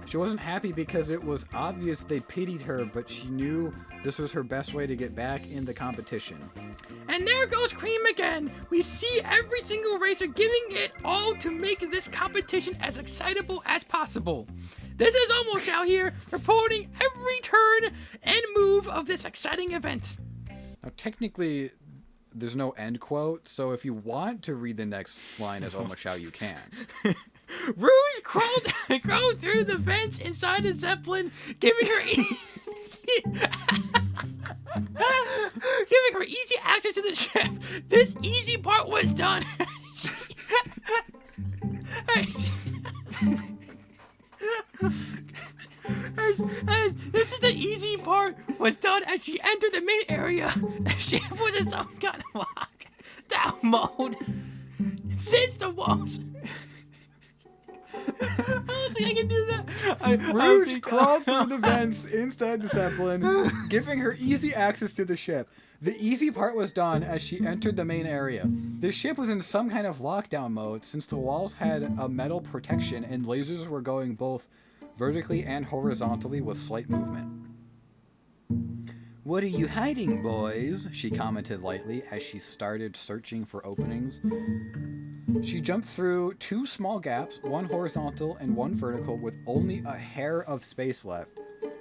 She wasn't happy because it was obvious they pitied her, but she knew this was her best way to get back in the competition. And there goes Cream again. We see every single racer giving it all to make this competition as excitable as possible. This is Almost Out here, reporting every turn and move of this exciting event. Now, technically, there's no end quote, so if you want to read the next line as Oma Chow, you can. Rouge crawled through the vents inside the Zeppelin, giving her easy access to the ship. This easy part was done. This is the easy part was done as she entered the main area. The ship was in some kind of lockdown mode. Since the walls. I don't think I can do that. Rouge crawled through the vents inside the Zeppelin, giving her easy access to the ship. The easy part was done as she entered the main area. The ship was in some kind of lockdown mode since the walls had a metal protection and lasers were going both vertically and horizontally with slight movement. "What are you hiding, boys?" she commented lightly as she started searching for openings. She jumped through 2 small gaps, one horizontal and one vertical, with only a hair of space left.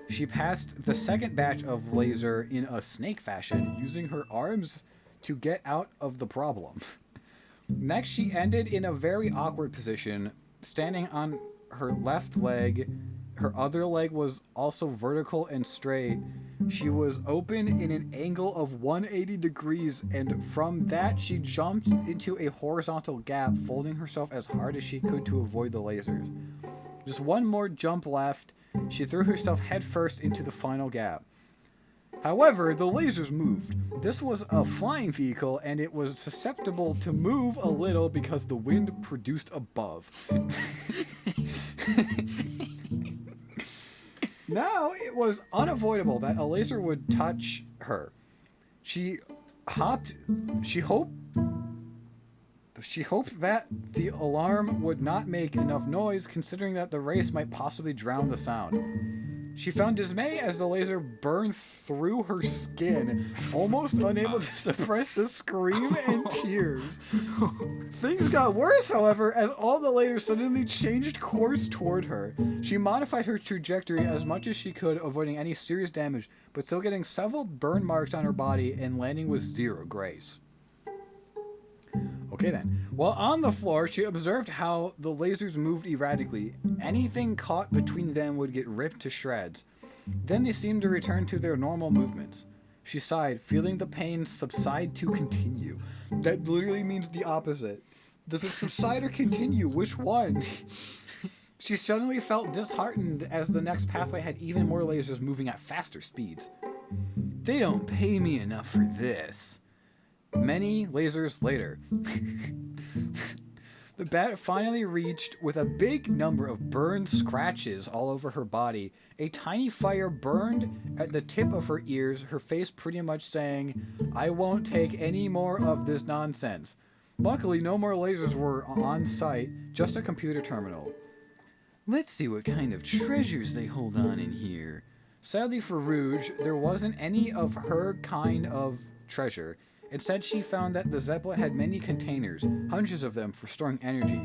She passed the second batch of laser in a snake fashion, using her arms to get out of the problem. Next, she ended in a very awkward position, standing on her left leg. Her other leg was also vertical and straight. She was open in an angle of 180 degrees, and from that she jumped into a horizontal gap, folding herself as hard as she could to avoid the lasers. Just one more jump left. She threw herself headfirst into the final gap. However, the lasers moved. This was a flying vehicle, and it was susceptible to move a little because the wind produced above. Now it was unavoidable that a laser would touch her. She hoped that the alarm would not make enough noise, considering that the race might possibly drown the sound. She found dismay as the laser burned through her skin, almost unable to suppress the scream and tears. Things got worse, however, as all the lasers suddenly changed course toward her. She modified her trajectory as much as she could, avoiding any serious damage, but still getting several burn marks on her body and landing with 0 grace. Okay then. While on the floor, she observed how the lasers moved erratically. Anything caught between them would get ripped to shreds. Then they seemed to return to their normal movements. She sighed, feeling the pain subside to continue. That literally means the opposite. Does it subside or continue? Which one? She suddenly felt disheartened as the next pathway had even more lasers moving at faster speeds. They don't pay me enough for this. Many lasers later. The bat finally reached with a big number of burned scratches all over her body. A tiny fire burned at the tip of her ears, her face pretty much saying, "I won't take any more of this nonsense." Luckily, no more lasers were on site, just a computer terminal. "Let's see what kind of treasures they hold on in here." Sadly for Rouge, there wasn't any of her kind of treasure. Instead, she found that the Zeppelin had many containers, hundreds of them for storing energy.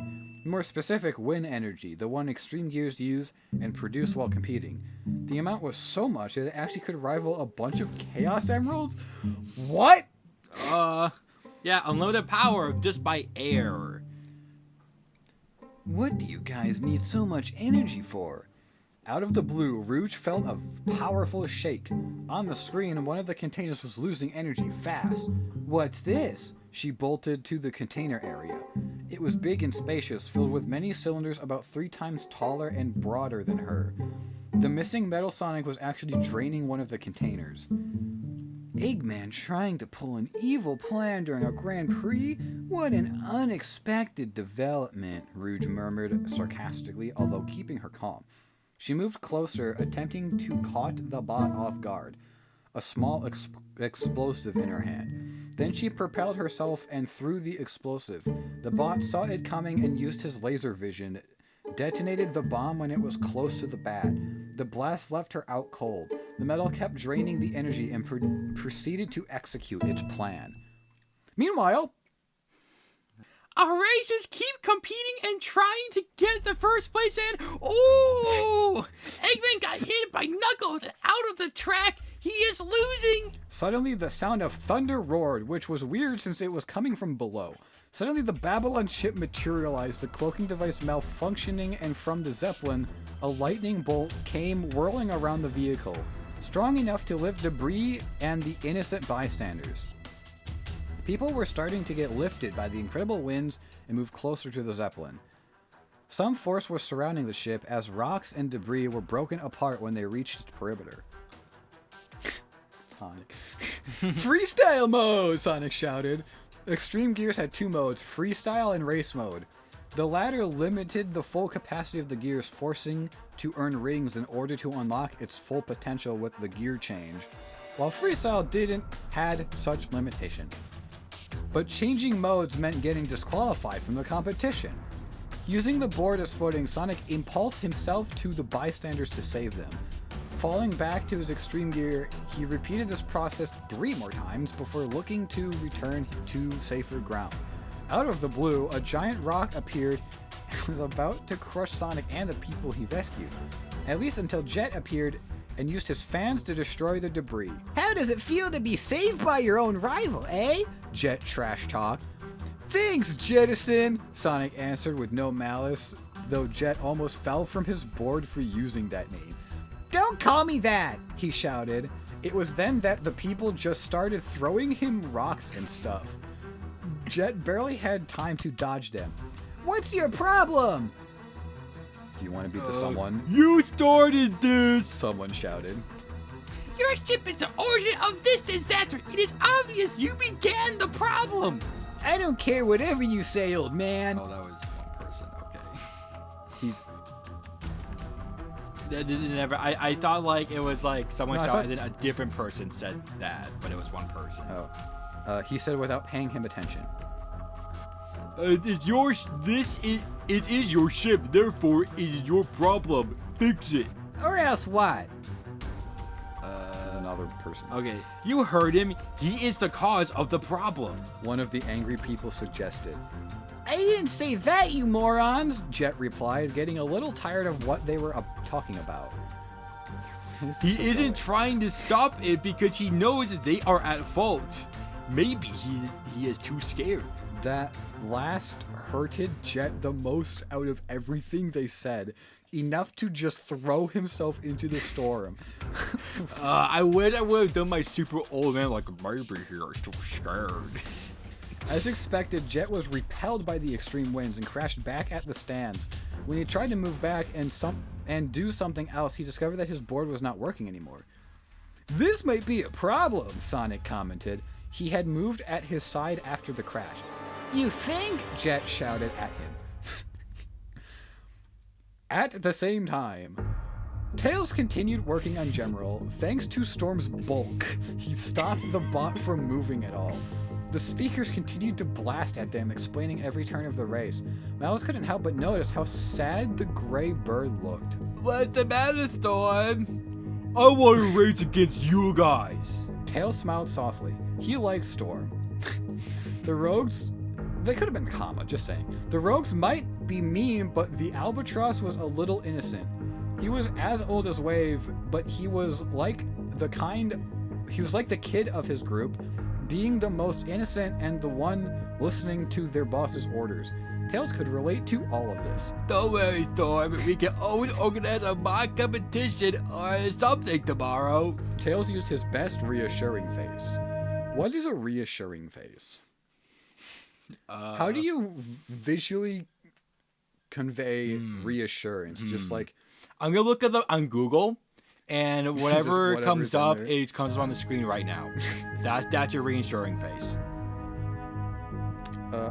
More specific, wind energy, the one extreme gears use and produce while competing. The amount was so much that it actually could rival a bunch of Chaos Emeralds? What? Yeah, unlimited power just by air. What do you guys need so much energy for? Out of the blue, Rouge felt a powerful shake. On the screen, one of the containers was losing energy fast. "What's this?" She bolted to the container area. It was big and spacious, filled with many cylinders about 3 times taller and broader than her. The missing Metal Sonic was actually draining one of the containers. "Eggman trying to pull an evil plan during a Grand Prix? What an unexpected development," Rouge murmured sarcastically, although keeping her calm. She moved closer, attempting to caught the bot off guard, a small explosive in her hand. Then she propelled herself and threw the explosive. The bot saw it coming and used his laser vision, detonated the bomb when it was close to the bat. The blast left her out cold. The metal kept draining the energy and proceeded to execute its plan. Meanwhile, our racers keep competing and trying to get the first place in. Oh! Eggman got hit by Knuckles and out of the track. He is losing. Suddenly, the sound of thunder roared, which was weird since it was coming from below. Suddenly, the Babylon ship materialized, the cloaking device malfunctioning, and from the Zeppelin, a lightning bolt came whirling around the vehicle, strong enough to lift debris and the innocent bystanders. People were starting to get lifted by the incredible winds and move closer to the Zeppelin. Some force was surrounding the ship as rocks and debris were broken apart when they reached its perimeter. Sonic. Freestyle mode! Sonic shouted. Extreme Gears had 2 modes, freestyle and race mode. The latter limited the full capacity of the gears, forcing to earn rings in order to unlock its full potential with the gear change, while freestyle didn't had such limitation. But changing modes meant getting disqualified from the competition. Using the board as footing, Sonic impulsed himself to the bystanders to save them. Falling back to his extreme gear, he repeated this process 3 more times before looking to return to safer ground. Out of the blue, a giant rock appeared and was about to crush Sonic and the people he rescued. At least until Jet appeared and used his fans to destroy the debris. How does it feel to be saved by your own rival, eh? Jet trash talked. Thanks, Jettison, Sonic answered with no malice, though Jet almost fell from his board for using that name. Don't call me that! He shouted. It was then that the people just started throwing him rocks and stuff. Jet barely had time to dodge them. What's your problem? Do you want to be the someone? You started this! Someone shouted. Your ship is the origin of this disaster. It is obvious you began the problem. I don't care whatever you say, old man. Oh, that was one person. Okay. He's... That didn't ever. I thought like it was like someone No, I shot thought- and then a different person said that, but it was one person. Oh. He said without paying him attention. It's yours. It is your ship. Therefore, it is your problem. Fix it. Or else what? There's another person. Okay, you heard him. He is the cause of the problem. One of the angry people suggested. I didn't say that, you morons! Jet replied, getting a little tired of what they were talking about. He isn't trying to stop it because he knows that they are at fault. Maybe he is too scared. That last hurted Jet the most out of everything they said. Enough to just throw himself into the storm. I would have done my super old man like maybe he is too scared. As expected, Jet was repelled by the extreme winds and crashed back at the stands. When he tried to move back and do something else, he discovered that his board was not working anymore. This might be a problem, Sonic commented. He had moved at his side after the crash. You think? Jet shouted at him. At the same time, Tails continued working on General. Thanks to Storm's bulk, he stopped the bot from moving at all. The speakers continued to blast at them, explaining every turn of the race. Miles couldn't help but notice how sad the gray bird looked. What's the matter, Storm? I want to race against you guys. Tails smiled softly. He liked Storm. The rogues... They could have been comma, just saying. The rogues might be mean, but the albatross was a little innocent. He was as old as Wave, but he was like the kid of his group, being the most innocent and the one listening to their boss's orders. Tails could relate to all of this. Don't worry, Storm. We can always organize a mock competition or something tomorrow. Tails used his best reassuring face. What is a reassuring face? How do you visually convey reassurance? Just like... I'm going to look at them on Google, and whatever whatever's comes in up, there. it comes on the screen right now. That's your reassuring face.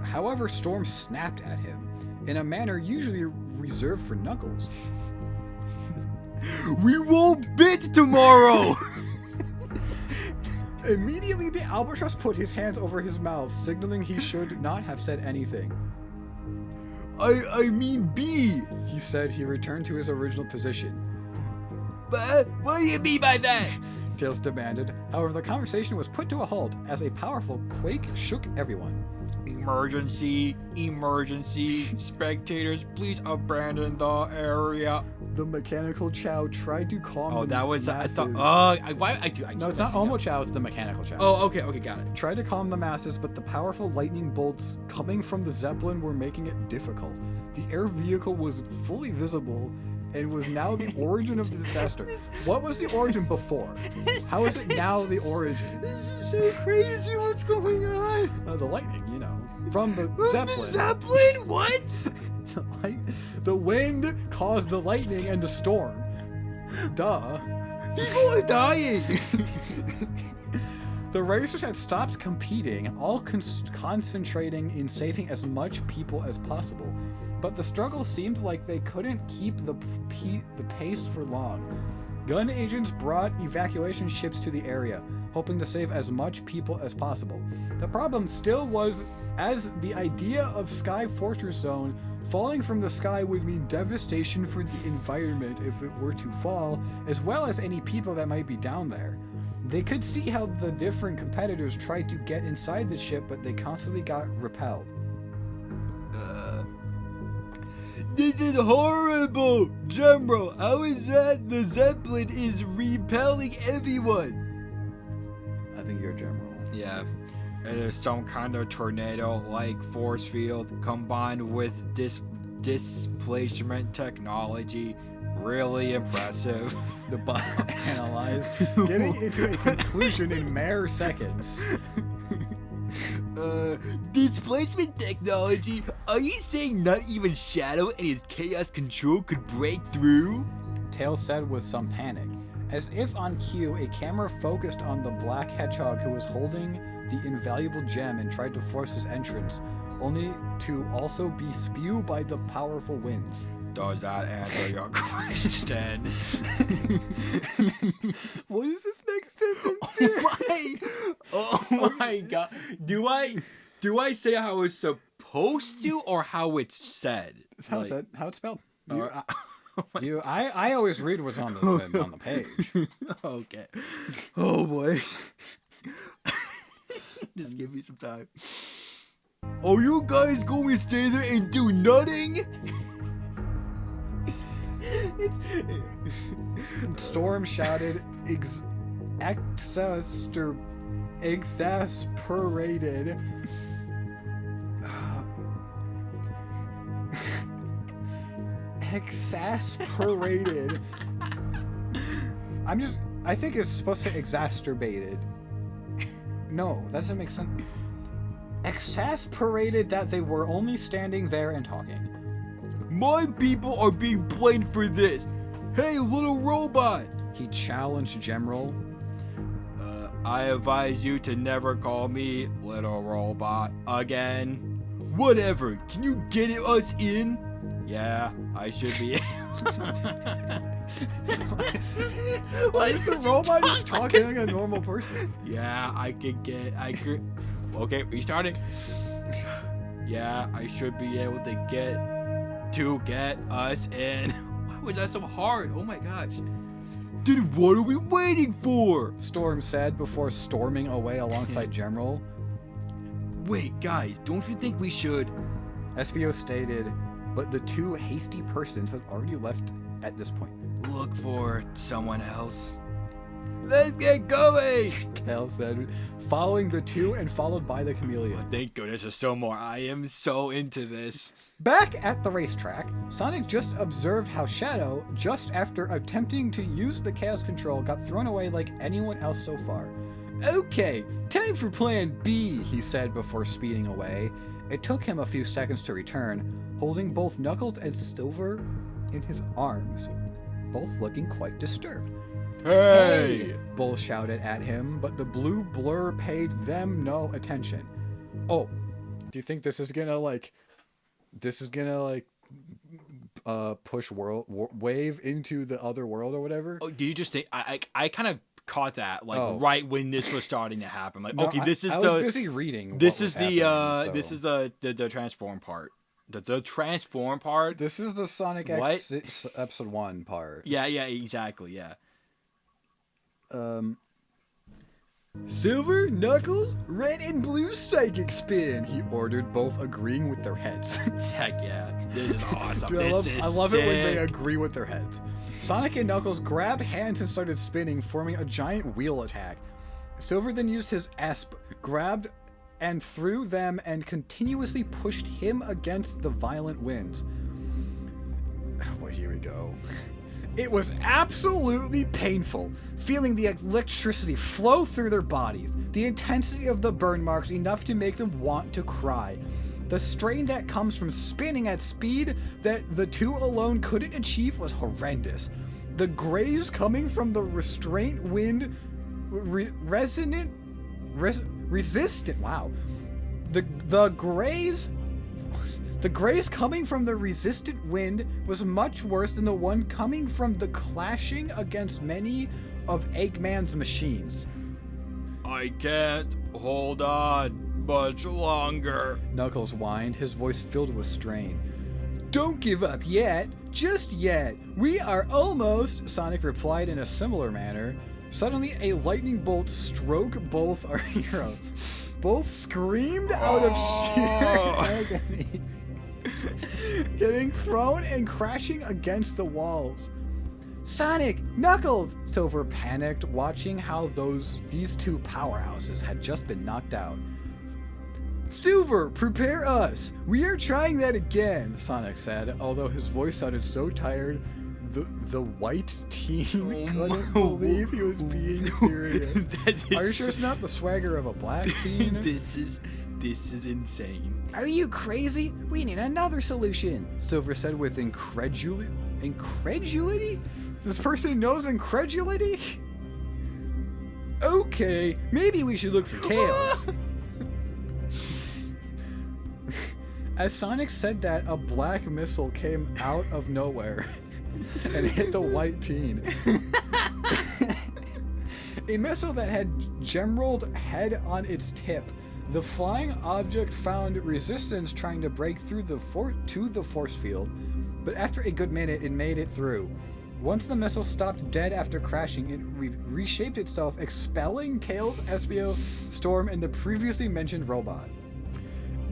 However, Storm snapped at him in a manner usually reserved for Knuckles. We won't bid tomorrow! Immediately, the albatross put his hands over his mouth, signaling he should not have said anything. I mean B. He said he returned to his original position. But what do you mean by that? Tails demanded. However, the conversation was put to a halt as a powerful quake shook everyone. Emergency, emergency. Spectators, please abandon the area. The mechanical Chow tried to calm the that was masses. I thought. Oh, I No, it's not Omo Chow, it's the mechanical Chow. Oh, okay, got it. Tried to calm the masses, but the powerful lightning bolts coming from the Zeppelin were making it difficult. The air vehicle was fully visible and was now the origin of the disaster. What was the origin before? How is it now the origin? This is so crazy. What's going on? The lightning, you know, from the Zeppelin. The Zeppelin? What? The wind caused the lightning and the storm. Duh. People are dying. The racers had stopped competing, all concentrating in saving as much people as possible. But the struggle seemed like they couldn't keep the pace for long. Gun agents brought evacuation ships to the area, hoping to save as much people as possible. The problem still was, as the idea of Sky Fortress Zone falling from the sky would mean devastation for the environment if it were to fall, as well as any people that might be down there. They could see how the different competitors tried to get inside the ship, but they constantly got repelled. This is horrible! General, how is that the Zeppelin is repelling everyone? I think you're General. Yeah. It is some kind of tornado-like force field combined with displacement technology. Really impressive. The bot analyzed, getting into a conclusion in mere seconds. Displacement technology? Are you saying not even Shadow and his chaos control could break through? Tails said with some panic. As if on cue, a camera focused on the black hedgehog who was holding the invaluable gem and tried to force his entrance, only to also be spewed by the powerful winds. Does that answer your question? What is this next sentence? Oh my god. Do I say how it's supposed to or how it's said? It's how it's said. How it's spelled. Oh I always read what's on the page. Okay. Oh boy. Just give me some time. Are you guys going to stay there and do nothing? Storm shouted, exasperated. Exasperated. I think it's supposed to say exacerbated. No, that doesn't make sense. Exasperated that they were only standing there and talking. My people are being blamed for this. Hey, little robot! He challenged General. I advise you to never call me little robot again. Whatever. Can you get us in? Yeah, I should be. Why is the robot just talking like a normal person? Yeah, Okay, restarting. Yeah, I should be able to get us in. Why was that so hard? Oh my gosh. Then what are we waiting for? Storm said before storming away alongside General. Wait, guys, don't you think we should? SBO stated, but the two hasty persons had already left at this point. Look for someone else. Let's get going! Tails said, following the two and followed by the chameleon. Thank goodness there's still more. I am so into this. Back at the racetrack, Sonic just observed how Shadow, just after attempting to use the Chaos Control, got thrown away like anyone else so far. Okay, time for plan B, he said before speeding away. It took him a few seconds to return, holding both Knuckles and Silver in his arms, both looking quite disturbed. Hey! Bull shouted at him, but the blue blur paid them no attention. Oh, do you think this is gonna push wave into the other world or whatever? Oh, do you just think I kind of caught that right when this was starting to happen? Like, No, okay, I was busy reading. This is the transform part. The transform part. This is the Sonic X episode 1 part. Yeah, exactly, yeah. Silver, Knuckles, red and blue psychic spin, he ordered, both agreeing with their heads. Heck yeah. This is awesome. Dude, This is I love it when they sick. agree with their heads. Sonic and Knuckles grabbed hands and started spinning, forming a giant wheel attack. Silver then used his Esp, grabbed and threw them and continuously pushed him against the violent winds. Well, here we go. It was absolutely painful, feeling the electricity flow through their bodies, the intensity of the burn marks enough to make them want to cry. The strain that comes from spinning at speed that the two alone couldn't achieve was horrendous. The graze coming from the restraint wind, resistant. Wow. The graze coming from the resistant wind was much worse than the one coming from the clashing against many of Eggman's machines. I can't hold on much longer. Knuckles whined, his voice filled with strain. Don't give up yet, just yet. We are almost, Sonic replied in a similar manner. Suddenly, a lightning bolt struck both our heroes. Both screamed out of sheer agony, getting thrown and crashing against the walls. Sonic! Knuckles! Silver panicked, watching how these two powerhouses had just been knocked out. Silver, prepare us! We are trying that again, Sonic said, although his voice sounded so tired, the white teen couldn't believe he was being serious. Are you sure it's not the swagger of a black teen? This is insane. Are you crazy? We need another solution. Silver said with incredulity? Incredulity? This person knows incredulity? Okay, maybe we should look for Tails. As Sonic said that, a black missile came out of nowhere and hit the white teen. A missile that had Gemerald head on its tip. The flying object found resistance trying to break through the force field, but after a good minute, it made it through. Once the missile stopped dead after crashing, it reshaped itself, expelling Tails, Espio, Storm, and the previously mentioned robot.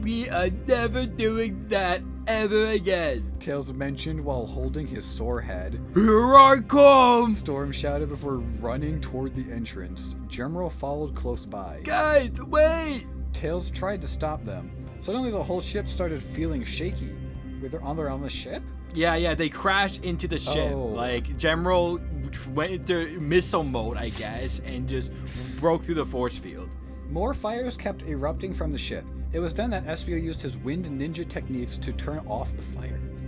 We are never doing that ever again. Tails mentioned while holding his sore head. Here I come! Storm shouted before running toward the entrance. Gemerald followed close by. Guys, wait! Tails tried to stop them. Suddenly the whole ship started feeling shaky. Were they on the ship? Yeah, they crashed into the ship. Oh. Like, Gemerald went into missile mode, I guess, and just broke through the force field. More fires kept erupting from the ship. It was then that Espio used his wind ninja techniques to turn off the fires.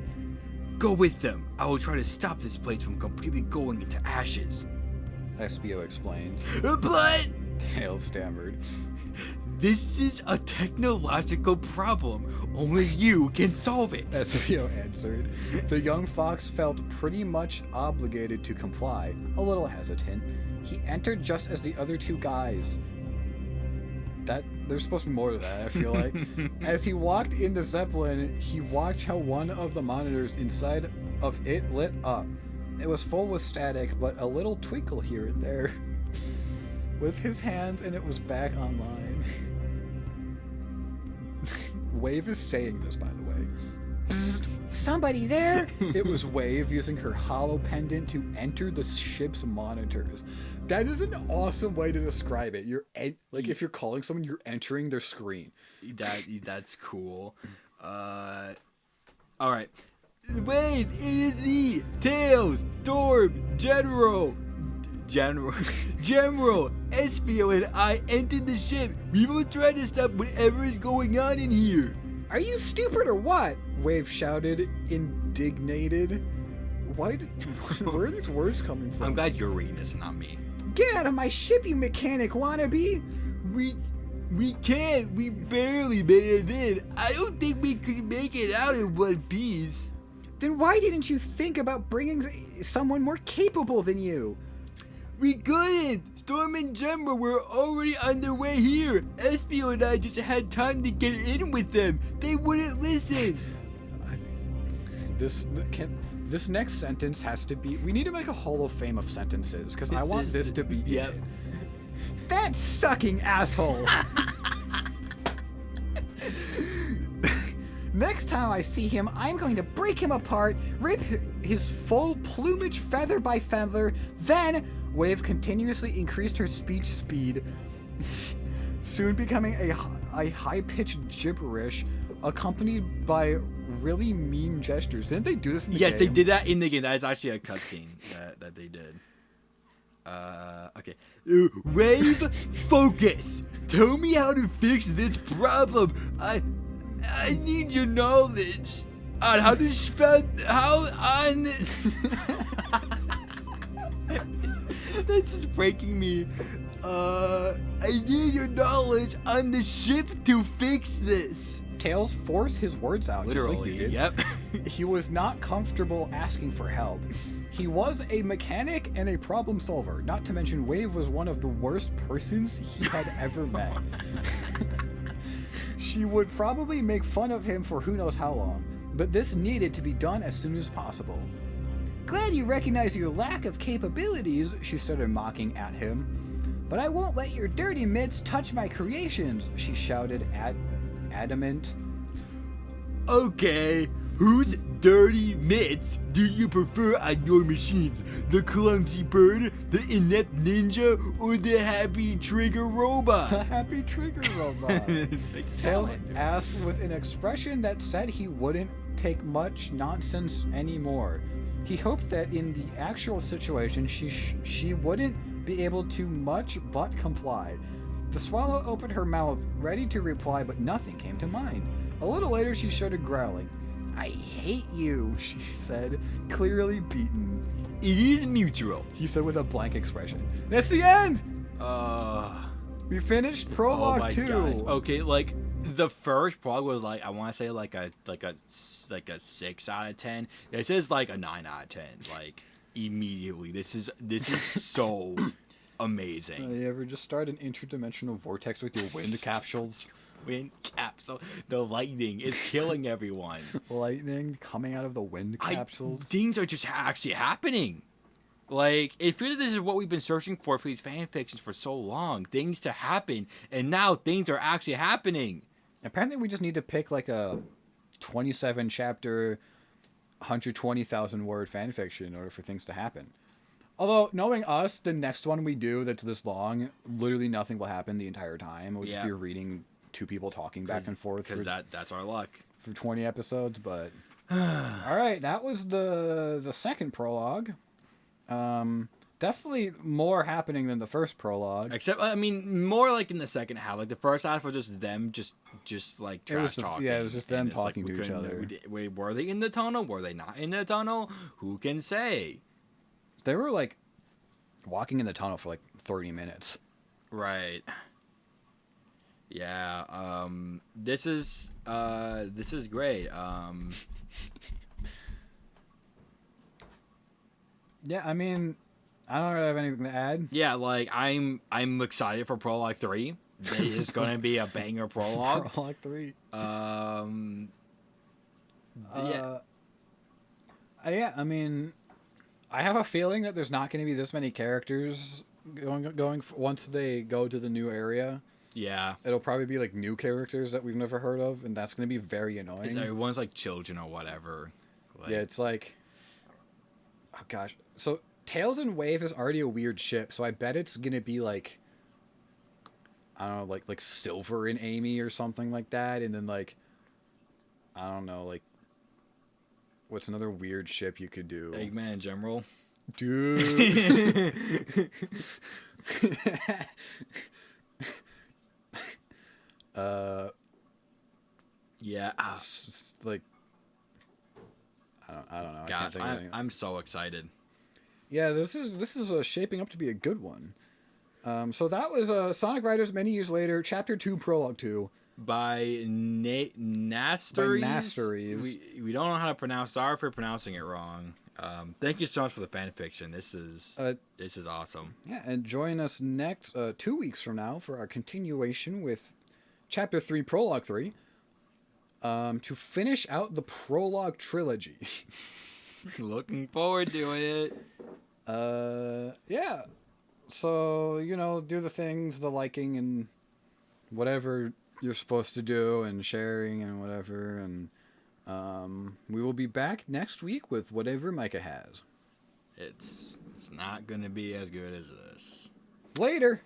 Go with them. I will try to stop this place from completely going into ashes. Espio explained. But Tails stammered. this is a technological problem. Only you can solve it. Espio answered. The young fox felt pretty much obligated to comply, a little hesitant. He entered just as the other two guys. There's supposed to be more to that, I feel like. As he walked in the Zeppelin, he watched how one of the monitors inside of it lit up. It was full with static, but a little twinkle here and there. With his hands, and it was back online. Wave is saying this, by the way. Psst, somebody there? It was Wave using her hollow pendant to enter the ship's monitors. That is an awesome way to describe it. Like if you're calling someone, you're entering their screen. That's cool. All right. Wait, it is me, Tails, Storm, General, Espio, and I entered the ship. We will try to stop whatever is going on in here. Are you stupid or what? Wave shouted, indignated. Where are these words coming from? I'm glad you're reading this and not me. Get out of my ship, you mechanic wannabe! We can't. We barely made it in. I don't think we could make it out in one piece. Then why didn't you think about bringing someone more capable than you? We couldn't. Storm and Gemma were already on their way here. Espio and I just had time to get in with them. They wouldn't listen. This next sentence has to be. We need to make a Hall of Fame of sentences because I want this to be. Yep. It. That sucking asshole. Next time I see him, I'm going to break him apart, rip his full plumage feather by feather, then Wave continuously increased her speech speed, soon becoming a high-pitched gibberish, accompanied by really mean gestures. Didn't they do this in the game? Yes, they did that in the game. That is actually a cutscene that they did. Okay. Wave, focus. Tell me how to fix this problem. I need your knowledge on how to spell That's just breaking me. I need your knowledge on the ship to fix this. Tails forced his words out, Literally, just like you did. yep. He was not comfortable asking for help. He was a mechanic and a problem solver, not to mention Wave was one of the worst persons he had ever met. She would probably make fun of him for who knows how long, but this needed to be done as soon as possible. Glad you recognize your lack of capabilities, she started mocking at him. But I won't let your dirty mitts touch my creations, she shouted adamant. Okay, whose dirty mitts do you prefer on your machines? The clumsy bird, the inept ninja, or the happy trigger robot? The happy trigger robot. Tails asked with an expression that said he wouldn't take much nonsense anymore. He hoped that in the actual situation she wouldn't be able to much but comply. The swallow opened her mouth, ready to reply, but nothing came to mind. A little later, she started growling. I hate you, she said, clearly beaten. It is mutual, he said with a blank expression. That's the end! We finished prologue 2. Gosh. Okay, like the first prologue was like I want to say like a 6 out of 10. This is like a 9 out of 10. Like immediately, this is so amazing. You ever just start an interdimensional vortex with your wind capsules? Wind capsule. The lightning is killing everyone. Lightning coming out of the wind capsules. Things are just actually happening. Like, it feels like this is what we've been searching for these fan fictions for so long. Things to happen, and now things are actually happening. Apparently, we just need to pick like a 27 chapter, 120,000 word fan fiction in order for things to happen. Although, knowing us, the next one we do that's this long, literally nothing will happen the entire time. We'll just be reading two people talking back and forth. Because that's our luck. For 20 episodes, but... Alright, that was the second prologue. Definitely more happening than the first prologue. Except, I mean, more like in the second half. Like, the first half was just them just like trash talking. Yeah, it was just them talking to each other. Were they in the tunnel? Were they not in the tunnel? Who can say? They were, like, walking in the tunnel for, like, 30 minutes. Right. Yeah, this is great. Yeah, I mean, I don't really have anything to add. Yeah, like, I'm excited for Prologue 3. It is going to be a banger prologue. Prologue 3. Yeah. Yeah, I mean, I have a feeling that there's not going to be this many characters going once they go to the new area. Yeah. It'll probably be like new characters that we've never heard of, and that's going to be very annoying. Everyone's like children or whatever. Like, yeah, it's like, oh gosh. So Tails and Wave is already a weird ship, so I bet it's going to be like, I don't know, like Silver and Amy or something like that, and then like, I don't know, like, what's another weird ship you could do? Eggman and General. Dude. Yeah. Like, I don't know. Gosh, I'm so excited. Yeah, this is shaping up to be a good one. So that was Sonic Riders many years later, Chapter 2, Prologue 2. By nastories. We don't know how to pronounce. Sorry for pronouncing it wrong. Thank you so much for the fan fiction. This is awesome. Yeah, and join us next 2 weeks from now for our continuation with Chapter 3, Prologue 3. To finish out the Prologue trilogy. Looking forward to it. Yeah. So, do the things, the liking and whatever you're supposed to do, and sharing and whatever. And we will be back next week with whatever Micah has. It's not gonna be as good as this. Later.